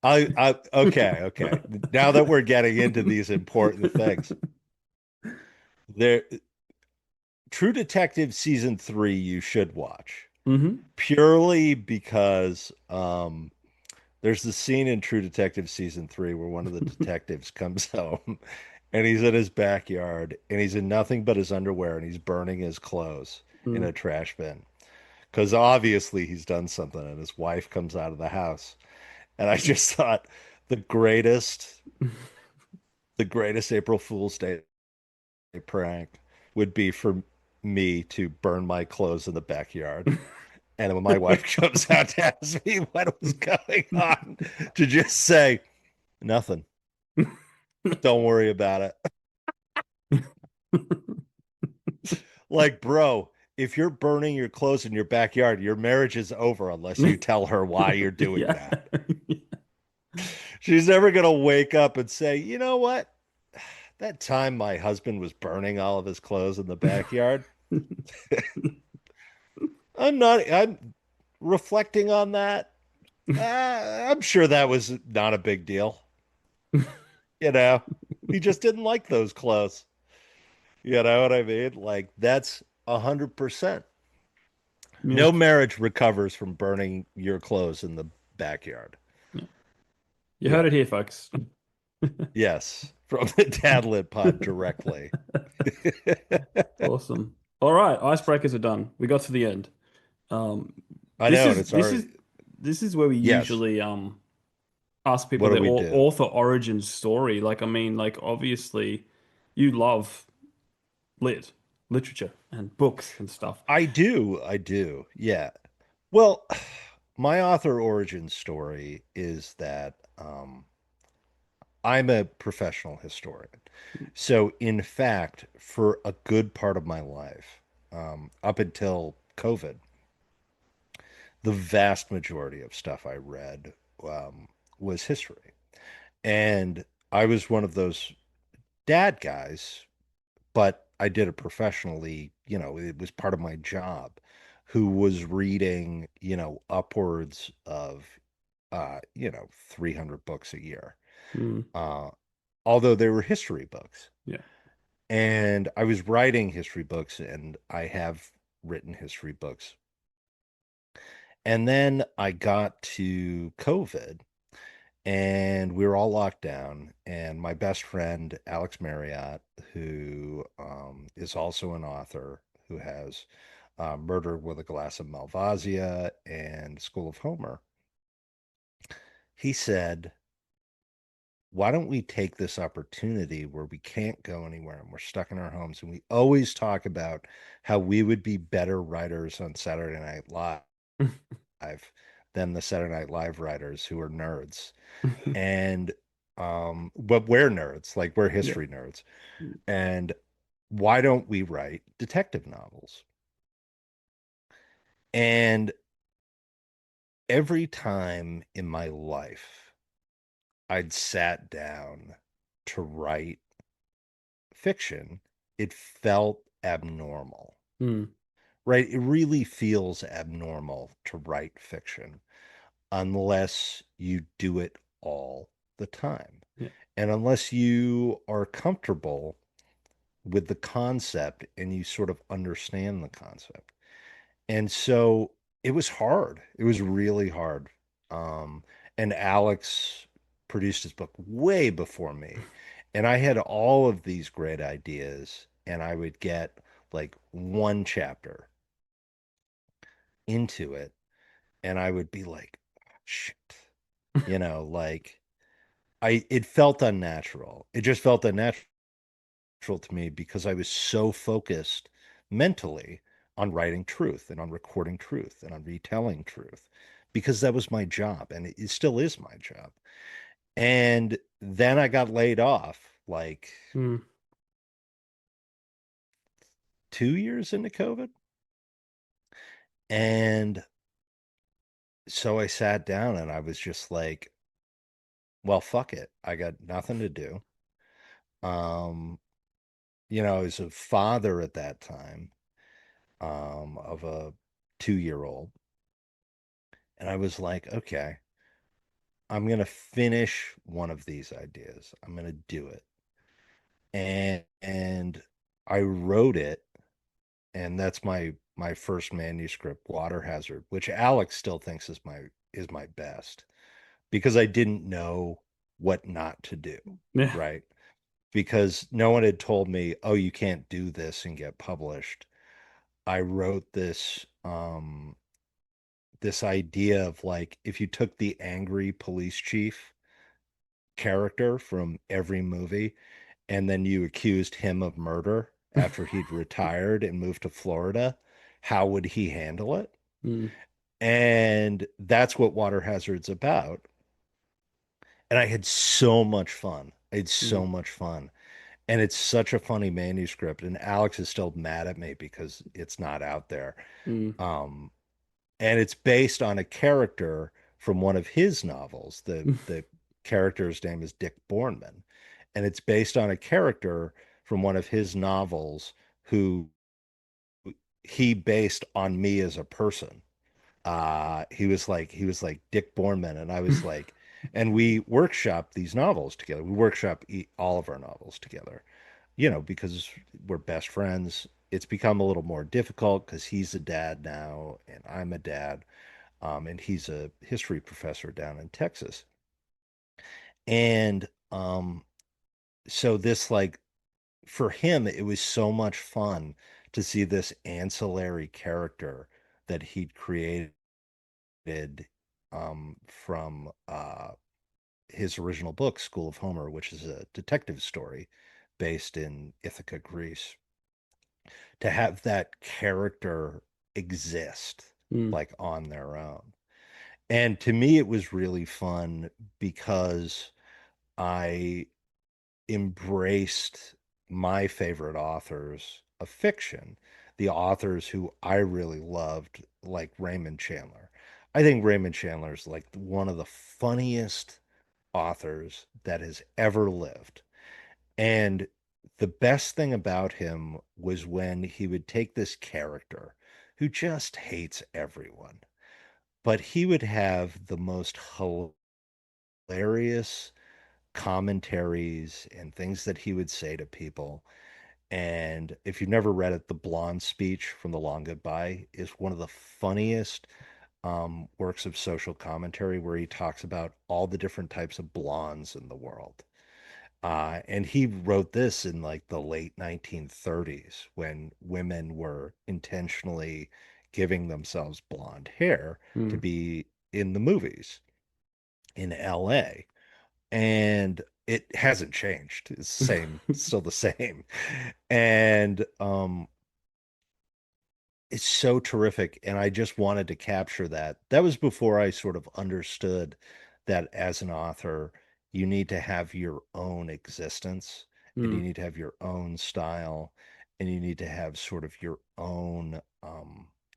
S2: Okay. Now that we're getting into these important things, there, True Detective season 3, you should watch
S1: Hmm.
S2: purely because there's the scene in True Detective season 3 where one of the detectives comes home and he's in his backyard and he's in nothing but his underwear and he's burning his clothes in a
S1: Mm.
S2: trash bin because obviously he's done something and his wife comes out of the house. And I just thought the greatest, the greatest April Fool's Day prank would be for me to burn my clothes in the backyard. And when my wife comes out to ask me what was going on, to just say, nothing. Don't worry about it. Like, bro, if you're burning your clothes in your backyard, your marriage is over unless you tell her why you're doing
S1: Yeah.
S2: that. She's never going to wake up and say, you know what? That time my husband was burning all of his clothes in the backyard, I'm reflecting on that. I'm sure that was not a big deal. You know, he just didn't like those clothes. You know what I mean? Like that's 100%.
S1: Yeah.
S2: No marriage recovers from burning your clothes in the backyard.
S1: Yeah. You heard
S2: Yeah.
S1: it here, folks.
S2: Yes. From the Dadlit Pod directly.
S1: Awesome. All right, icebreakers are done. We got to the end. Um,
S2: I
S1: this
S2: know, and
S1: is
S2: it's
S1: this
S2: already
S1: is this is where we
S2: yes.
S1: usually ask people
S2: What do
S1: their
S2: we do?
S1: author origin story. Like, I mean, like obviously you love literature and books and stuff.
S2: I do. I do. Yeah. Well, my author origin story is that I'm a professional historian. So, in fact, for a good part of my life, up until COVID, the vast majority of stuff I read was history. And I was one of those dad guys, but I did it professionally. It was part of my job, who was reading, upwards of, 300 books a year.
S1: Mm,
S2: Uh, Although they were history books.
S1: yeah.
S2: And I was writing history books, and I have written history books. And then I got to COVID, and we were all locked down. And my best friend, Alex Marriott, who is also an author, who has Murder with a Glass of Malvasia and School of Homer, he said, why don't we take this opportunity where we can't go anywhere and we're stuck in our homes, and we always talk about how we would be better writers on Saturday Night Live than the Saturday Night Live writers who are nerds. And but we're nerds, like we're
S1: Yeah.
S2: history nerds. And why don't we write detective novels? And every time in my life I'd sat down to write fiction, it felt abnormal,
S1: Mm,
S2: right? It really feels abnormal to write fiction unless you do it all the time.
S1: yeah.
S2: And unless you are comfortable with the concept and you sort of understand the concept. And so it was hard. It was really hard. Um, and Alex produced his book way before me. And I had all of these great ideas, and I would get like one chapter into it, and I would be like, shit, like it felt unnatural. It just felt unnatural to me because I was so focused mentally on writing truth and on recording truth and on retelling truth, because that was my job, and it still is my job. And then I got laid off like
S1: Mm.
S2: 2 years into COVID. And so I sat down and I was just like, well, fuck it. I got nothing to do. Um, I was a father at that time, of a 2-year old. And I was like, okay, I'm going to finish one of these ideas. I'm going to do it. And I wrote it, and that's my first manuscript, Water Hazard, which Alex still thinks is my best, because I didn't know what not to do,
S1: Yeah.
S2: right? Because no one had told me, oh, you can't do this and get published. I wrote this idea of, like, if you took the angry police chief character from every movie and then you accused him of murder after he'd retired and moved to Florida, how would he handle it?
S1: Mm,
S2: And that's what Water Hazard's about. And I had so much fun. I had
S1: mm,
S2: so much fun. And it's such a funny manuscript. And Alex is still mad at me because it's not out there.
S1: mm,
S2: Um, and it's based on a character from one of his novels. The character's name is Dick Bourneman. And it's based on a character from one of his novels who he based on me as a person. He was like Dick Bourneman, and I was like, and we workshop these novels together. We workshop all of our novels together, because we're best friends. It's become a little more difficult because he's a dad now, and I'm a dad, and he's a history professor down in Texas. And so this like for him, it was so much fun to see this ancillary character that he'd created from his original book, School of Homer, which is a detective story based in Ithaca, Greece, to have that character exist
S1: mm,
S2: like on their own. And to me, it was really fun because I embraced my favorite authors of fiction, the authors who I really loved, like Raymond Chandler. I think Raymond Chandler is like one of the funniest authors that has ever lived. And the best thing about him was when he would take this character who just hates everyone, but he would have the most hilarious commentaries and things that he would say to people. And if you've never read it, The Blonde Speech from The Long Goodbye is one of the funniest works of social commentary where he talks about all the different types of blondes in the world. And he wrote this in like the late 1930s when women were intentionally giving themselves blonde hair to
S1: mm.
S2: be in the movies in LA. And it hasn't changed. It's the same, still the same. And it's so terrific. And I just wanted to capture that. That was before I sort of understood that as an author, you need to have your own existence and you
S1: Mm,
S2: need to have your own style and you need to have sort of your own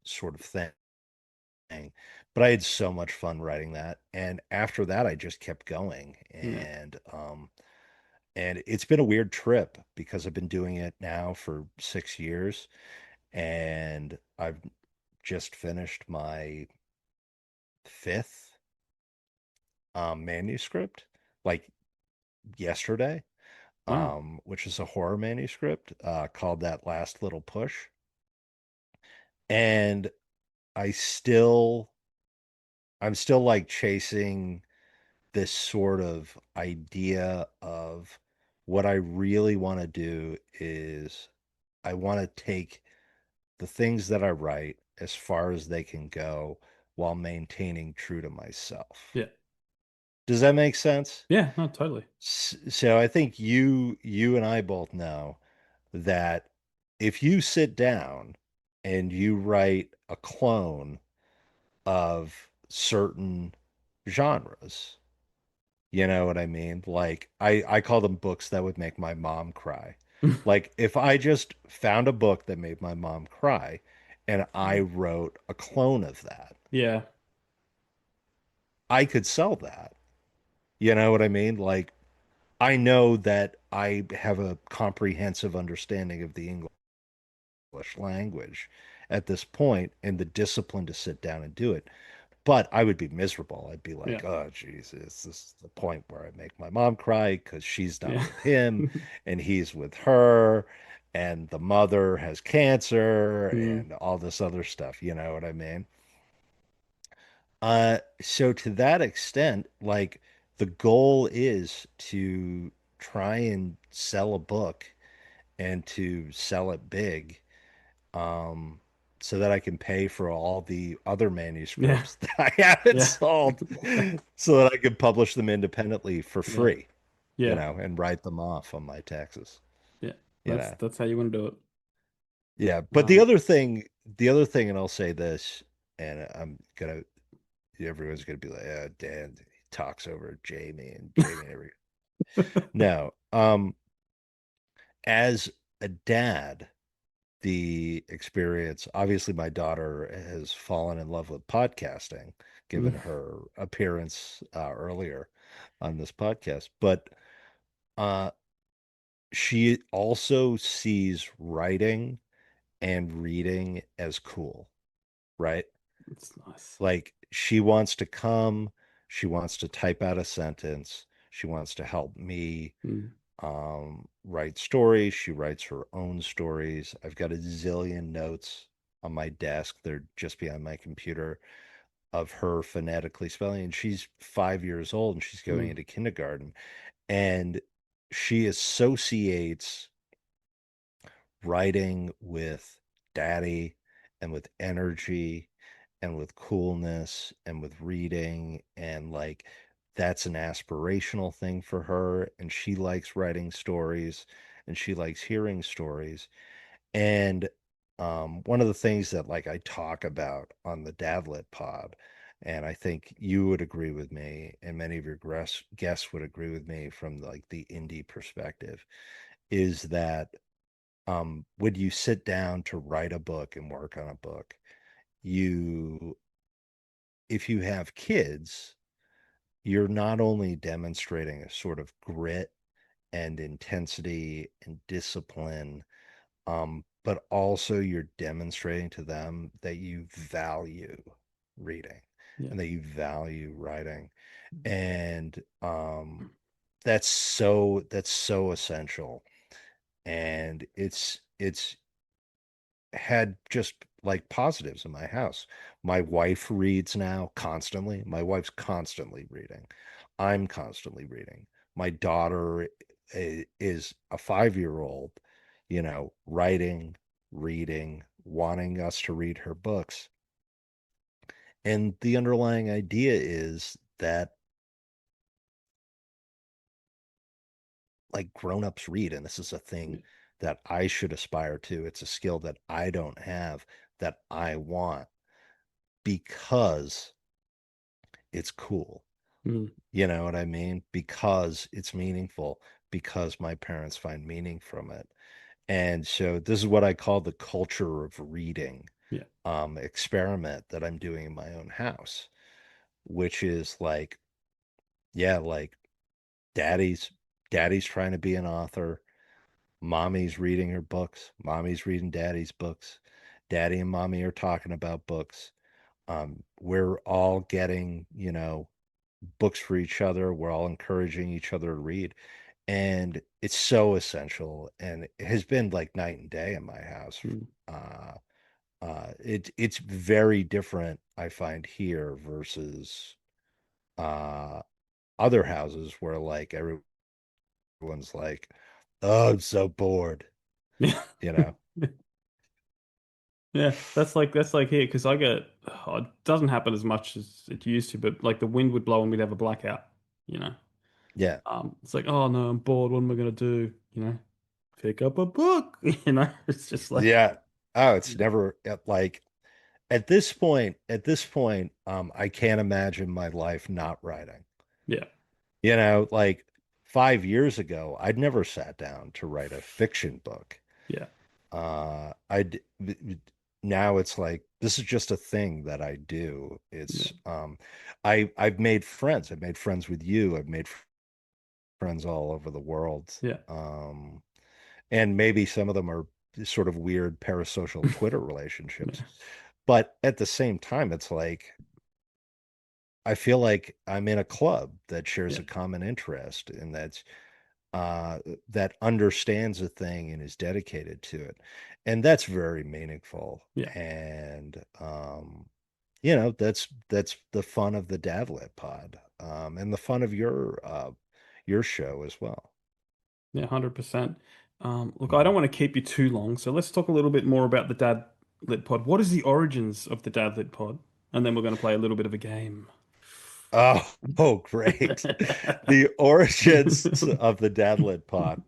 S2: sort of thing. But I had so much fun writing that. And after that, I just kept going.
S1: yeah.
S2: And it's been a weird trip because I've been doing it now for 6 years and I've just finished my fifth manuscript like yesterday,
S1: Wow.
S2: which is a horror manuscript called That Last Little Push. And I still, I'm still like chasing this sort of idea of what I really want to do is I want to take the things that I write as far as they can go while maintaining true to myself.
S1: Yeah.
S2: Does that make sense?
S1: Yeah, no, totally.
S2: So I think you and I both know that if you sit down and you write a clone of certain genres, you know what I mean? Like I call them books that would make my mom cry. Like if I just found a book that made my mom cry and I wrote a clone of that,
S1: Yeah.
S2: I could sell that. You know what I mean? Like I know that I have a comprehensive understanding of the English language at this point and the discipline to sit down and do it. But I would be miserable. I'd be
S1: Yeah.
S2: like, oh, Jesus, this is the point where I make my mom cry because she's not
S1: Yeah.
S2: with him and he's with her, and the mother has cancer
S1: Mm,
S2: and all this other stuff. You know what I mean? So to that extent, like the goal is to try and sell a book and to sell it big, um, so that I can pay for all the other
S1: yeah.
S2: manuscripts that I haven't
S1: Yeah.
S2: sold, so that I can publish them independently for
S1: Yeah.
S2: free,
S1: Yeah.
S2: and write them off on my taxes,
S1: Yeah.
S2: you
S1: That's
S2: know.
S1: that's how you want to do it.
S2: Yeah, but
S1: Um,
S2: the other thing, and I'll say this, and everyone's gonna be like, Dan he talks over Jamie and Jamie and every no. As a dad, the experience, obviously my daughter has fallen in love with podcasting, given her appearance earlier on this podcast, but uh she also sees writing and reading as cool, right?
S4: It's nice.
S2: Like she wants to come, she wants to type out a sentence, she wants to help me write stories. She writes her own stories. I've got a zillion notes on my desk. They're just behind my computer of her phonetically spelling. And she's 5 years old and she's going into kindergarten. And she associates writing with daddy and with energy and with coolness and with reading, and like that's an aspirational thing for her, and she likes writing stories and she likes hearing stories. And one of the things that like I talk about on the Dadlit pod, and I think you would agree with me and many of your guests would agree with me from like the indie perspective, is that when you sit down to write a book and work on a book, you, if you have kids, you're not only demonstrating a sort of grit and intensity and discipline, but also you're demonstrating to them that you value reading and that you value writing. And that's so essential. And it's had just like positives in my house. My wife reads now constantly. My wife's constantly reading. I'm constantly reading. My daughter is a 5-year-old, writing, reading, wanting us to read her books. And the underlying idea is that like grown-ups read, and this is a thing that I should aspire to. It's a skill that I don't have, that I want, because it's cool. You know what I mean? Because it's meaningful, because my parents find meaning from it. And so this is what I call the culture of reading experiment that I'm doing in my own house, which is like, yeah, like daddy's trying to be an author. Mommy's reading her books. Mommy's reading daddy's books. Daddy and mommy are talking about books. We're all getting, books for each other. We're all encouraging each other to read. And it's so essential. And it has been like night and day in my house. It's very different, I find, here versus other houses where like everyone's like, oh, I'm so bored.
S4: Yeah. Yeah, that's like here because it doesn't happen as much as it used to, but like the wind would blow and we'd have a blackout, you know.
S2: Yeah.
S4: It's like, oh no, I'm bored. What am I gonna do? Pick up a book. It's just like,
S2: Yeah. Oh, it's never like at this point, I can't imagine my life not writing.
S4: yeah,
S2: Like 5 years ago, I'd never sat down to write a fiction book.
S4: yeah,
S2: I'd now it's like this is just a thing that I do. It's I've made friends. I've made friends with you. I've made friends all over the world.
S4: yeah,
S2: And maybe some of them are sort of weird parasocial Twitter relationships. But at the same time, it's like I feel like I'm in a club that shares a common interest, and that understands a thing and is dedicated to it. And that's very meaningful.
S4: yeah.
S2: And that's the fun of the Dadlit pod. And the fun of your show as well.
S4: Yeah, 100%. Look, I don't want to keep you too long, so let's talk a little bit more about the Dad Lit Pod. What is the origins of the Dad Lit Pod? And then we're going to play a little bit of a game.
S2: Oh, great. The origins of the Dadlit pod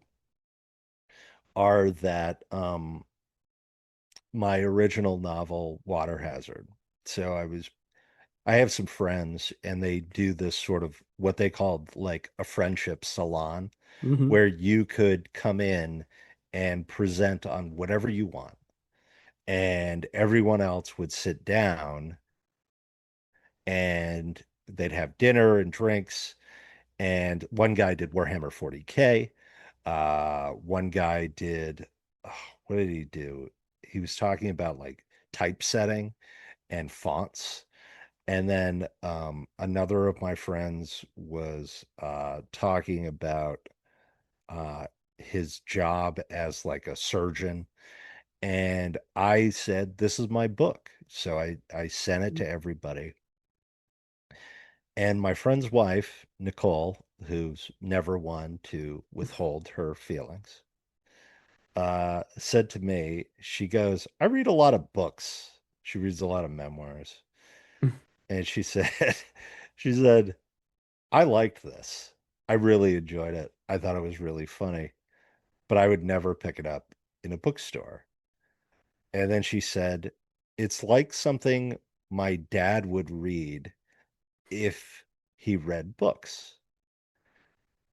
S2: are that my original novel, Water Hazard, So I have some friends and they do this sort of what they called like a friendship salon
S4: Hmm.
S2: where you could come in and present on whatever you want. And everyone else would sit down and they'd have dinner and drinks. And one guy did Warhammer 40K. One guy did, oh, what did he do? He was talking about like typesetting and fonts. And then another of my friends was talking about uh, his job as like a surgeon. And I said, this is my book. So I sent it to everybody. And my friend's wife, Nicole, who's never one to withhold her feelings, said to me, she goes, I read a lot of books. She reads a lot of memoirs. And she said, she said, I liked this. I really enjoyed it. I thought it was really funny, but I would never pick it up in a bookstore. And then she said, it's like something my dad would read if he read books.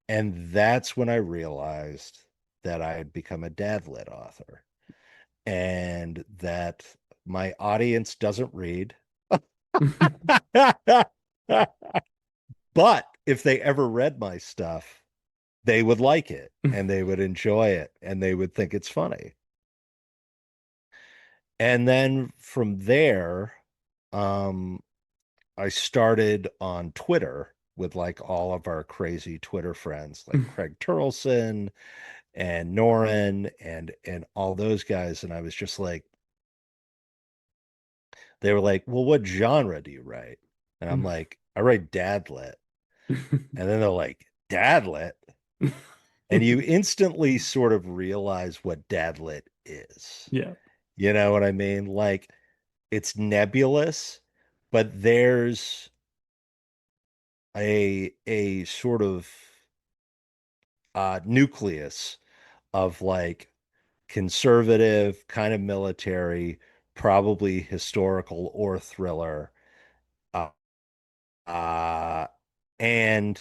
S2: And that's when I realized that I had become a dad lit author and that my audience doesn't read. But if they ever read my stuff, they would like it and they would enjoy it and they would think it's funny. And then from there, um, I started on Twitter with like all of our crazy Twitter friends, like Craig Turleson and Norin and all those guys. And I was just like, they were like, well, what genre do you write? And I'm like, I write dad lit. And then they're like, dad lit. And you instantly sort of realize what dad lit is.
S4: Yeah.
S2: You know what I mean? Like it's nebulous, but there's a sort of nucleus of like conservative, kind of military, probably historical or thriller, uh, uh, and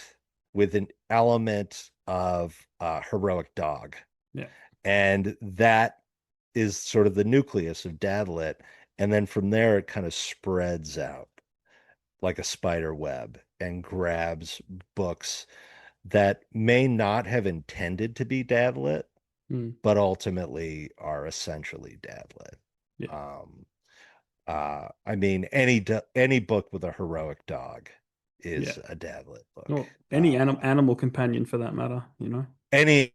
S2: with an element of heroic dog.
S4: Yeah.
S2: And that is sort of the nucleus of Dadlit. And then from there, it kind of spreads out like a spider web and grabs books that may not have intended to be Dadlit,
S4: Mm.
S2: but ultimately are essentially Dadlit.
S4: Yeah.
S2: I mean, any book with a heroic dog
S4: Yeah.
S2: is a Dadlit book.
S4: Or any animal companion for that matter, you know?
S2: Any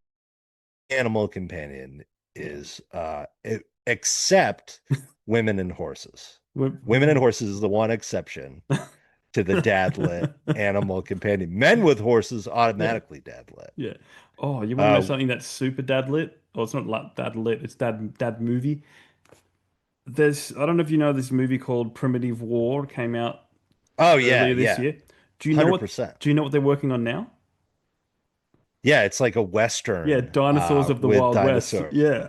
S2: animal companion
S4: Yeah.
S2: is except women and horses.
S4: We're-
S2: Women and horses is the one exception to the Dadlit animal companion. Men with horses
S4: Yeah.
S2: automatically Dadlit.
S4: Yeah. Oh, you want to know
S2: Uh,
S4: something that's super dad lit? Oh, it's not like dad lit, it's dad movie. I don't know if you know this movie called Primitive War came out
S2: oh yeah,
S4: earlier this
S2: yeah,
S4: year.
S2: hundred percent.
S4: Do you know what they're working on now?
S2: Yeah, it's like a
S4: Yeah,
S2: western
S4: Dinosaurs of the
S2: with
S4: Wild West.
S2: dinosaurs.
S4: Yeah.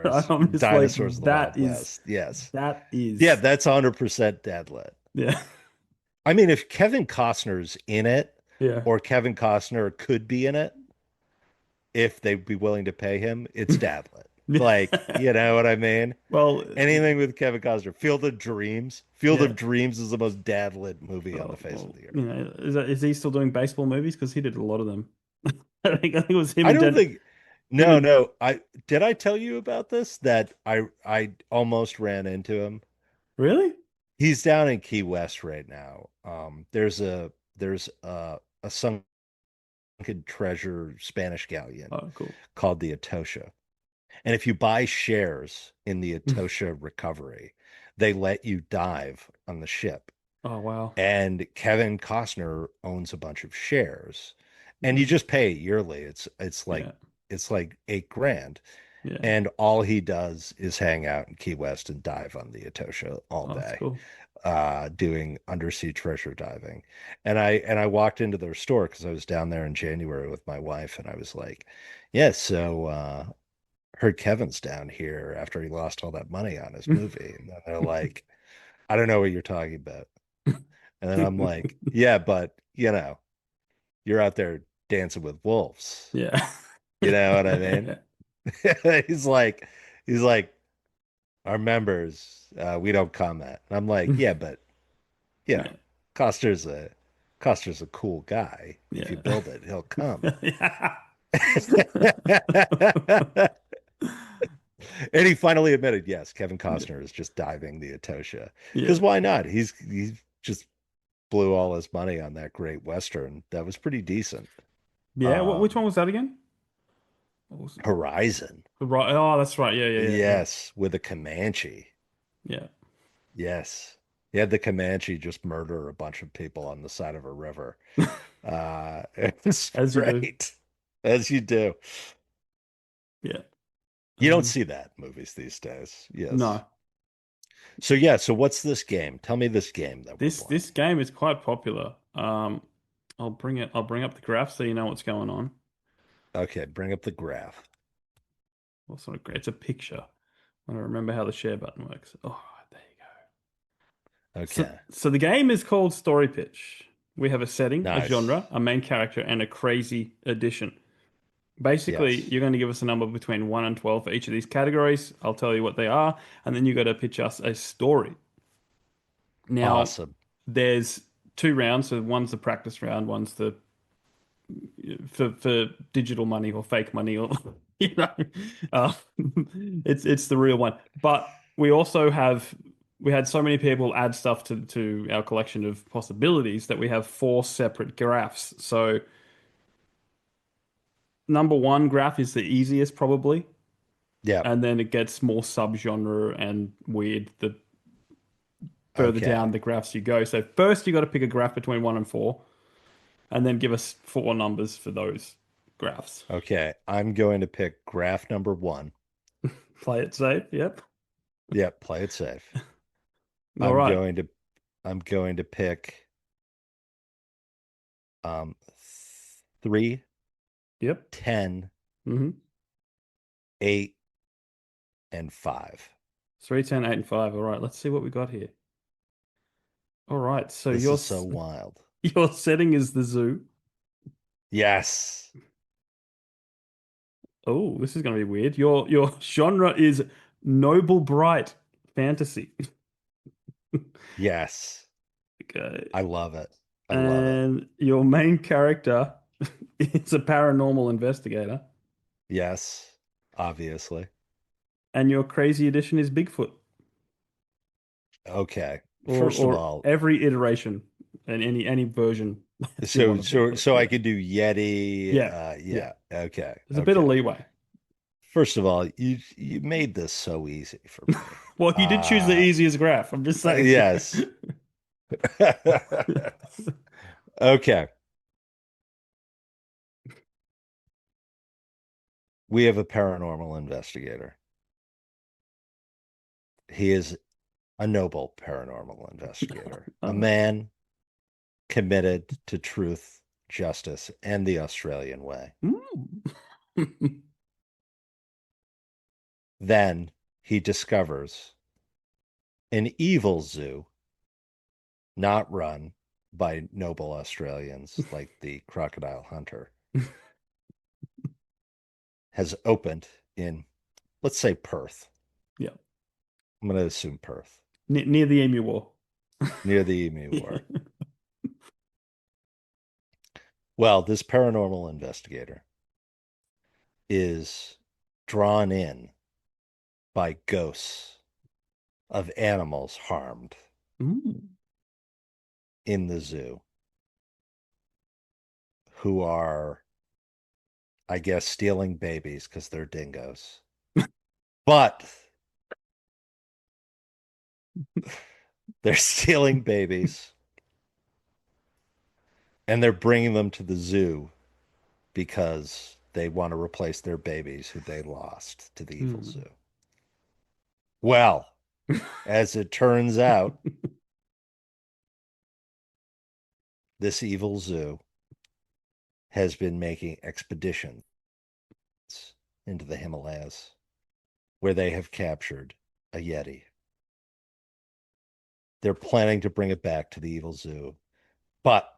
S4: I'm just like,
S2: Dinosaurs of the Wild West. Yes.
S4: that
S2: Yeah,
S4: is,
S2: that's 100% Dadlit.
S4: yeah.
S2: I mean, if Kevin Costner's in it,
S4: Yeah.
S2: or Kevin Costner could be in it, if they'd be willing to pay him, it's Dadlit. Like, you know what I mean?
S4: Well,
S2: Anything with Kevin Costner. Field of Dreams. Field
S4: yeah.
S2: of Dreams is the most Dadlit movie on the face
S4: Well,
S2: of the earth.
S4: you know, is he still doing baseball movies? Because he did a lot of them. I think it was him
S2: I
S4: and
S2: don't
S4: Jen.
S2: think
S4: Him
S2: no,
S4: and
S2: no. I tell you about this that I almost ran into him.
S4: really?
S2: He's down in Key West right now. There's a sunken treasure Spanish galleon
S4: Oh, cool.
S2: called the Atosha. And if you buy shares in the Atosha recovery, they let you dive on the ship.
S4: Oh, wow.
S2: And Kevin Costner owns a bunch of shares. And you
S4: Mhm.
S2: just pay it yearly. It's like
S4: Yeah.
S2: it's like 8 grand.
S4: Yeah.
S2: And all he does is hang out in Key West and dive on the Atosha all
S4: Oh, that's
S2: day,
S4: cool.
S2: doing undersea treasure diving. And I walked into their store because I was down there in January with my wife, and I was like, yeah, so heard Kevin's down here after he lost all that money on his movie. And then they're like, I don't know what you're talking about. And then I'm like, yeah, but you're out there dancing with wolves.
S4: Yeah.
S2: You know what I mean? He's like, he's like, our members, we don't comment. And I'm like, yeah, but you know,
S4: Yeah.
S2: Coster's a Coster's a cool guy. If you
S4: Yeah.
S2: build it, he'll come.
S4: Yeah.
S2: And he finally admitted, yes, Kevin
S4: Yeah.
S2: Costner is just diving the Atosha.
S4: Yeah.
S2: Because why not? He just blew all his money on that great Western. That was pretty decent.
S4: Yeah. Which one was that again? What was it?
S2: Horizon.
S4: Right. Oh, that's right. Yeah. Yeah. Yeah. Yeah.
S2: Yes, with a Comanche.
S4: Yeah.
S2: Yes. He had the Comanche just murder a bunch of people on the side of a river. It was
S4: As you do.
S2: great. As you do.
S4: Yeah.
S2: You don't see that in movies these days. Yes.
S4: No.
S2: So yeah, so what's this game? Tell me this game that we're
S4: This
S2: playing.
S4: game is quite popular. I'll bring up the graph so you know what's going on.
S2: Okay, bring up the graph.
S4: Also, it's a picture. I don't remember how the share button works. Oh, there you go.
S2: Okay.
S4: So the game is called Story Pitch. We have a setting, a
S2: Nice.
S4: genre, a main character, and a crazy addition. Basically,
S2: Yes.
S4: you're going to give us a number between 1 and 12 for each of these categories. I'll tell you what they are, and then you got to pitch us a story. Now,
S2: Awesome.
S4: there's two rounds. So one's the practice round, one's the for digital money or fake money or you know, uh, it's the real one. But we also have we had so many people add stuff to our collection of possibilities that we have four separate graphs. So number one graph is the easiest probably,
S2: Yeah.
S4: and then it gets more subgenre and weird the further
S2: Okay.
S4: down the graphs you go. So first you got to pick a graph between 1 and 4, and then give us four numbers for those graphs.
S2: Okay. I'm going to pick graph number 1.
S4: Play it safe. Yep.
S2: Yep, play it safe.
S4: All
S2: I'm
S4: right.
S2: going to I'm going to pick 3,
S4: Yep.
S2: 10,
S4: Mm-hmm.
S2: 8, and 5.
S4: 3, 10, 8, and 5. All right. Let's see what we got here. All right. So
S2: This is so wild.
S4: your setting is the zoo.
S2: Yes.
S4: Oh, this is going to be weird. Your genre is noble bright fantasy.
S2: Yes.
S4: Okay.
S2: I love it. I love it.
S4: And your main character is a paranormal investigator,
S2: Yes. Obviously.
S4: and your crazy addition is Bigfoot,
S2: Okay.
S4: or
S2: First of
S4: or
S2: all,
S4: every iteration and any version that you
S2: so
S4: want of
S2: so
S4: Bigfoot.
S2: so I
S4: Yeah.
S2: could do Yeti.
S4: Yeah. Yeah.
S2: Yeah. Okay.
S4: There's a bit of
S2: Okay.
S4: leeway.
S2: First of all, you made this so easy for me.
S4: Well, you did choose the easiest graph. I'm just saying.
S2: Yes. Okay. We have a paranormal investigator. He is a noble paranormal investigator, a
S4: Oh.
S2: man committed to truth, justice, and the Australian way.
S4: Mm.
S2: Then he discovers an evil zoo, not run by noble Australians like the crocodile hunter, has opened in, let's say, Perth.
S4: Yeah.
S2: I'm going to assume Perth,
S4: Near the Emu War.
S2: near the Emu War. Well, this paranormal investigator is drawn in by ghosts of animals harmed
S4: Mm.
S2: in the zoo who are, I guess, stealing babies because they're dingoes. But they're stealing babies and they're bringing them to the zoo because they want to replace their babies who they lost to the evil
S4: Mm.
S2: zoo. Well, as it turns out, this evil zoo has been making expeditions into the Himalayas where they have captured a Yeti. They're planning to bring it back to the evil zoo. But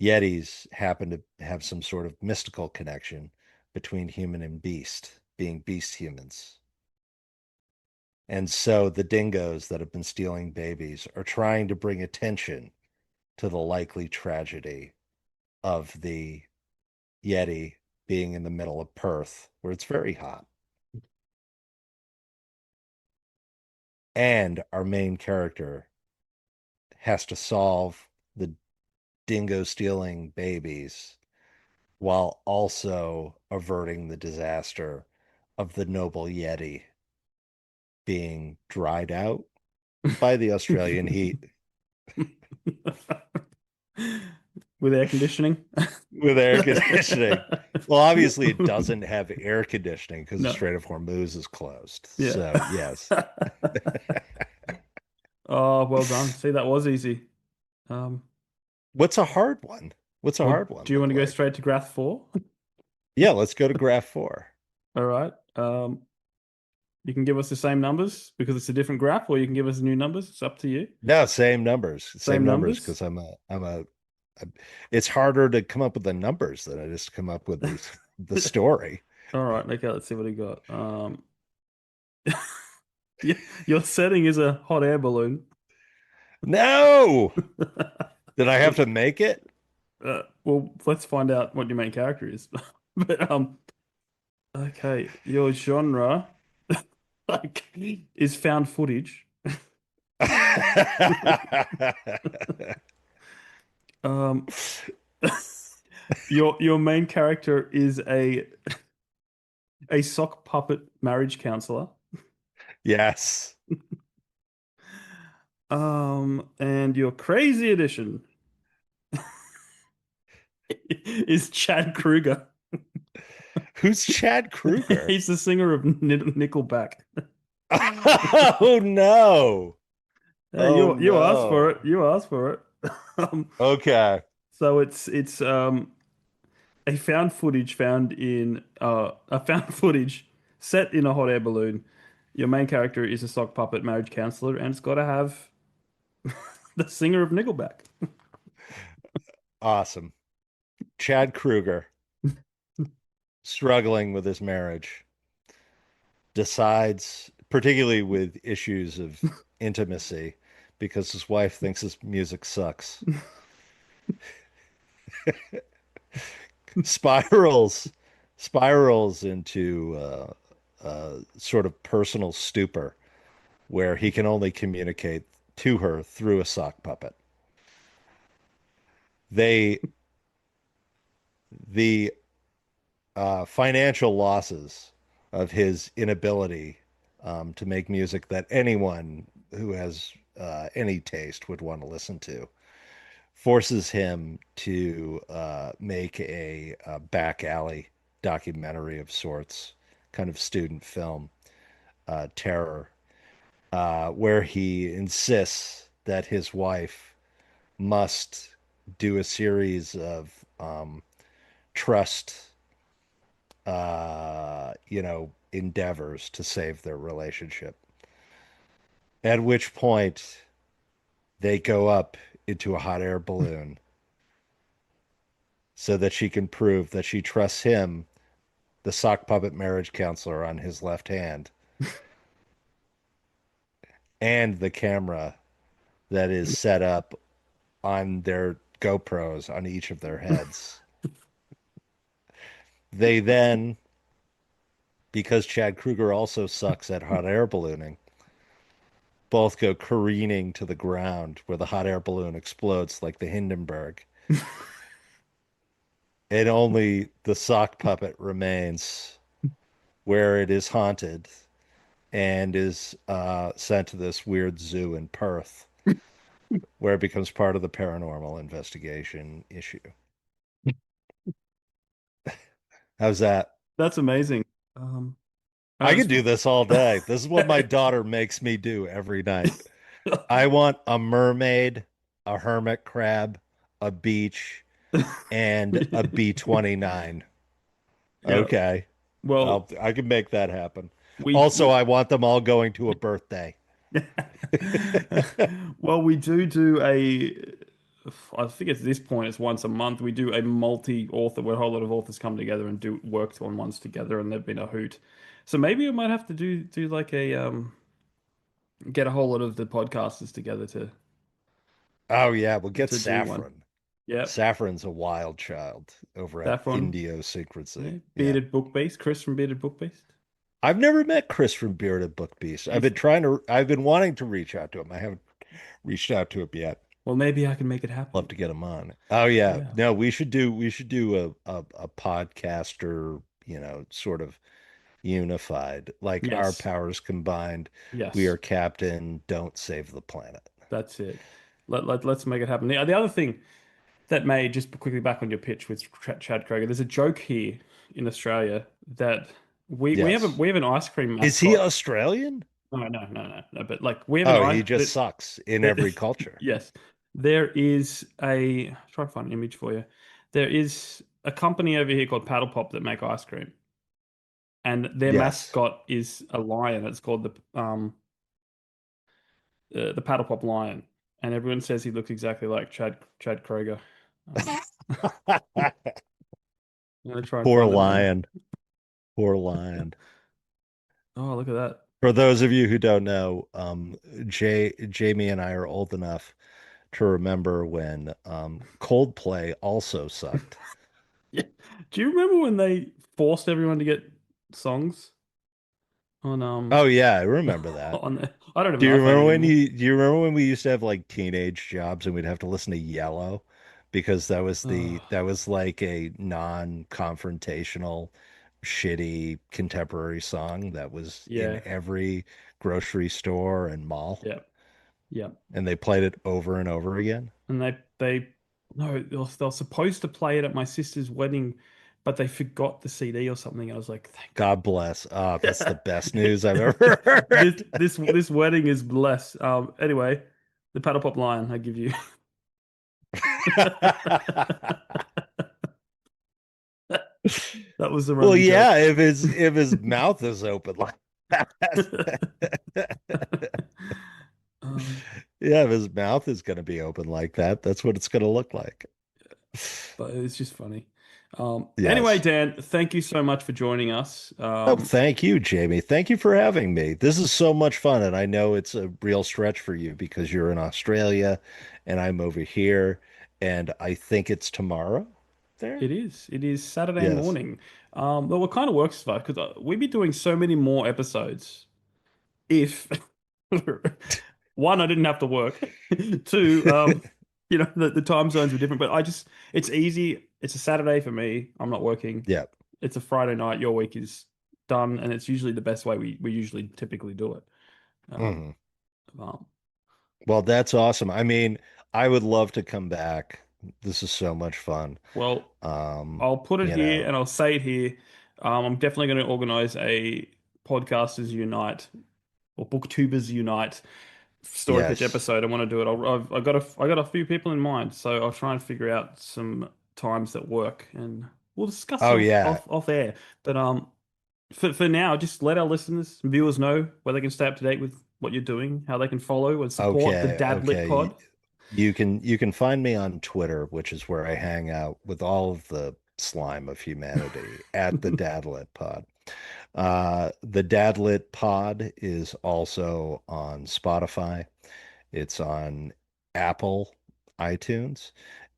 S2: Yetis happen to have some sort of mystical connection between human and beast, being beast humans. And so the dingoes that have been stealing babies are trying to bring attention to the likely tragedy of the Yeti being in the middle of Perth, where it's very hot. And our main character has to solve the dingo stealing babies while also averting the disaster of the noble Yeti being dried out by the Australian heat.
S4: With air conditioning.
S2: With air conditioning. Well, obviously it doesn't have air conditioning because
S4: No.
S2: the Strait of Hormuz is closed.
S4: Yeah.
S2: So, yes.
S4: Oh, well done. See, that was easy.
S2: What's a hard one? What's a
S4: Well,
S2: hard one?
S4: do you want to
S2: look
S4: go
S2: like?
S4: straight to graph 4?
S2: Yeah, let's go to graph 4.
S4: All right. You can give us the same numbers because it's a different graph, or you can give us new numbers. It's up to you.
S2: No, same numbers.
S4: Same numbers?
S2: Because it's harder to come up with the numbers than it is to come up with the story.
S4: All right. Okay, let's see what he got. Your setting is a hot air balloon.
S2: No! Did I have to make it?
S4: Well, let's find out what your main character is. But okay, your genre like is found footage. Um, your main character is a sock puppet marriage counselor.
S2: Yes.
S4: And your crazy edition is Chad Kruger.
S2: Who's Chad Kruger?
S4: He's the singer of Nickelback.
S2: Oh no.
S4: Hey,
S2: Oh,
S4: you asked for
S2: no.
S4: it. You asked for it.
S2: Okay.
S4: So it's a found footage set in a hot air balloon. Your main character is a sock puppet marriage counselor, and it's got to have the singer of Nickelback.
S2: Awesome. Chad Kruger, struggling with his marriage, decides, particularly with issues of intimacy, because his wife thinks his music sucks. spirals into sort of personal stupor where he can only communicate to her through a sock puppet. The financial losses of his inability to make music that anyone who has any taste would want to listen to forces him to make a back alley documentary of sorts, kind of student film, Terror, where he insists that his wife must do a series of trust, endeavors to save their relationship. At which point they go up into a hot air balloon so that she can prove that she trusts him, the sock puppet marriage counselor, on his left hand, and the camera that is set up on their GoPros on each of their heads. They then, because Chad Kruger also sucks at hot air ballooning, both go careening to the ground where the hot air balloon explodes like the Hindenburg. And only the sock puppet remains where it is haunted and is sent to this weird zoo in Perth where it becomes part of the paranormal investigation issue. How's that?
S4: That's amazing.
S2: I could do this all day. This is what my daughter makes me do every night. I want a mermaid, a hermit crab, a beach, and a B-29.
S4: Yeah.
S2: Okay.
S4: Well,
S2: I can make that happen.
S4: we
S2: Also, I want them all going to a birthday.
S4: Well, we do I think at this point it's once a month. We do a multi-author where a whole lot of authors come together and do work on ones together, and they've been a hoot. So maybe we might have to do like a get a whole lot of the podcasters together
S2: Oh yeah, we'll get
S4: to do one.
S2: Saffron.
S4: Yep.
S2: Saffron's a wild child over at
S4: Saffron,
S2: Idiosyncrasy.
S4: yeah.
S2: Yeah.
S4: Bearded Book Beast, Chris from Bearded Book Beast.
S2: I've never met Chris from Bearded Book Beast.
S4: He's
S2: I've been wanting to reach out to him. I haven't reached out to him yet.
S4: well, maybe I can make it
S2: Love
S4: happen.
S2: to get him on. Oh yeah.
S4: Yeah.
S2: No, we should do a podcaster, sort of unified. Like our
S4: Yes.
S2: powers combined. We
S4: Yes.
S2: are captain, don't save the planet.
S4: That's it. Let's make it happen. The other thing that may just quickly back on your pitch with Chad Kroger. There's a joke here in Australia that we have
S2: Yes.
S4: we have an ice cream
S2: Is he
S4: mascot.
S2: Australian?
S4: No. But like we have an
S2: Oh,
S4: ice
S2: he just sucks in
S4: that
S2: every culture.
S4: yes, there is a try to find an image for you. There is a company over here called Paddle Pop that make ice cream, and their
S2: Yes.
S4: mascot is a lion. It's called the Paddle Pop lion, and everyone says he looks exactly like Chad Kroger. Um, I'm gonna try and
S2: Poor
S4: find it for you.
S2: lion. Poor lion.
S4: Oh, look at that.
S2: For those of you who don't know, Jamie and I are old enough to remember when Coldplay also sucked.
S4: Yeah. Do you remember when they forced everyone to get songs on
S2: Oh yeah, I remember that.
S4: on I don't have an iPhone anymore.
S2: Do you remember when we used to have like teenage jobs and we'd have to listen to Yellow because
S4: Oh,
S2: that was like a non-confrontational, shitty contemporary song that was in
S4: yeah.
S2: every grocery store and mall,
S4: Yeah. Yeah.
S2: and they played it over and over again.
S4: And they no, they were supposed to play it at my sister's wedding, but they forgot the CD or something. I was like, thank
S2: God bless. Oh, that's the best
S4: God.
S2: news I've ever heard.
S4: This wedding is blessed. Anyway, the Paddle Pop Lion, I give you. That was the
S2: Well,
S4: running joke.
S2: yeah, if his mouth is open like that.
S4: Um,
S2: Yeah, if his mouth is going to be open like that, that's what it's going to look like.
S4: but it's just funny. Anyway,
S2: Yes.
S4: Dan, thank you so much for joining us.
S2: Oh, thank you, Jamie. Thank you for having me. This is so much fun, and I know it's a real stretch for you because you're in Australia and I'm over here, and I think it's tomorrow there.
S4: It is. It is Saturday
S2: Yes.
S4: morning. But what kind of works for us? Because we'd be doing so many more episodes if one, I didn't have to work. Two, the time zones were different. But it's easy. It's a Saturday for me. I'm not working.
S2: Yeah.
S4: It's a Friday night. Your week is done, and it's usually the best way we usually typically do it. Um,
S2: Mhm.
S4: um,
S2: Well, that's awesome. I mean, I would love to come back. This is so much fun.
S4: well,
S2: Um,
S4: I'll put it
S2: you
S4: here
S2: know,
S4: and I'll say it here. I'm definitely going to organize a Podcasters Unite or Booktubers Unite story pitch
S2: yes.
S4: episode. I want to do it. I got a few people in mind, so I'll try and figure out some times that work, and we'll discuss
S2: Oh
S4: off
S2: yeah.
S4: off off air. But for now, just let our listeners and viewers know where they can stay up to date with what you're doing, how they can follow and support the
S2: Okay,
S4: Dadlit
S2: okay.
S4: Pod.
S2: You can find me on Twitter, which is where I hang out with all of the slime of humanity at the Dadlit Pod. The Dadlit Pod is also on Spotify. It's on Apple iTunes,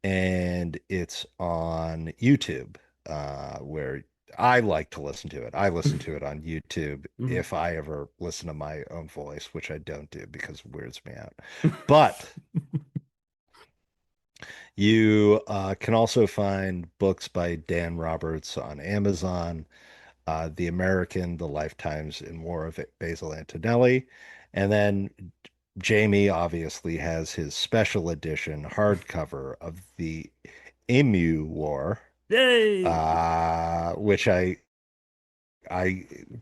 S2: and it's on YouTube, where I like to listen to it. I listen to it on YouTube
S4: Mhm.
S2: if I ever listen to my own voice, which I don't do because it weirds me out. But you can also find books by Dan Roberts on Amazon, The American, The Lifetimes and War of Basil Antonelli. And then Jamie obviously has his special edition hardcover of the Emu War,
S4: Yay!
S2: which I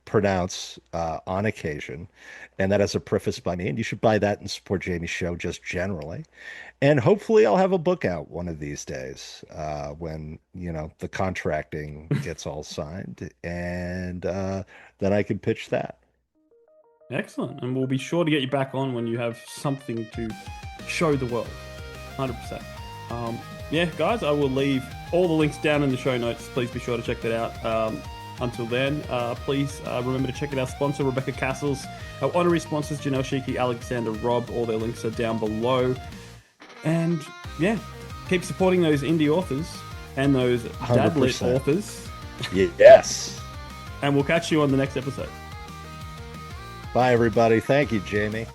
S2: pronounce on occasion, and that is a preface by me. And you should buy that and support Jamie's show just generally. And hopefully, I'll have a book out one of these days when the contracting gets all signed, and then I can pitch that.
S4: Excellent. And we'll be sure to get you back on when you have something to show the world. 100%. Yeah, guys, I will leave all the links down in the show notes. Please be sure to check that out. Until then, please remember to check out our sponsor, Rebecca Castles. Our honorary sponsors, Janelle Schiecke, Alexander Robb. All their links are down below. And yeah, keep supporting those indie authors and those
S2: 100%.
S4: dad-lit authors.
S2: Yes.
S4: And we'll catch you on the next episode.
S2: Bye, everybody. Thank you, Jamie.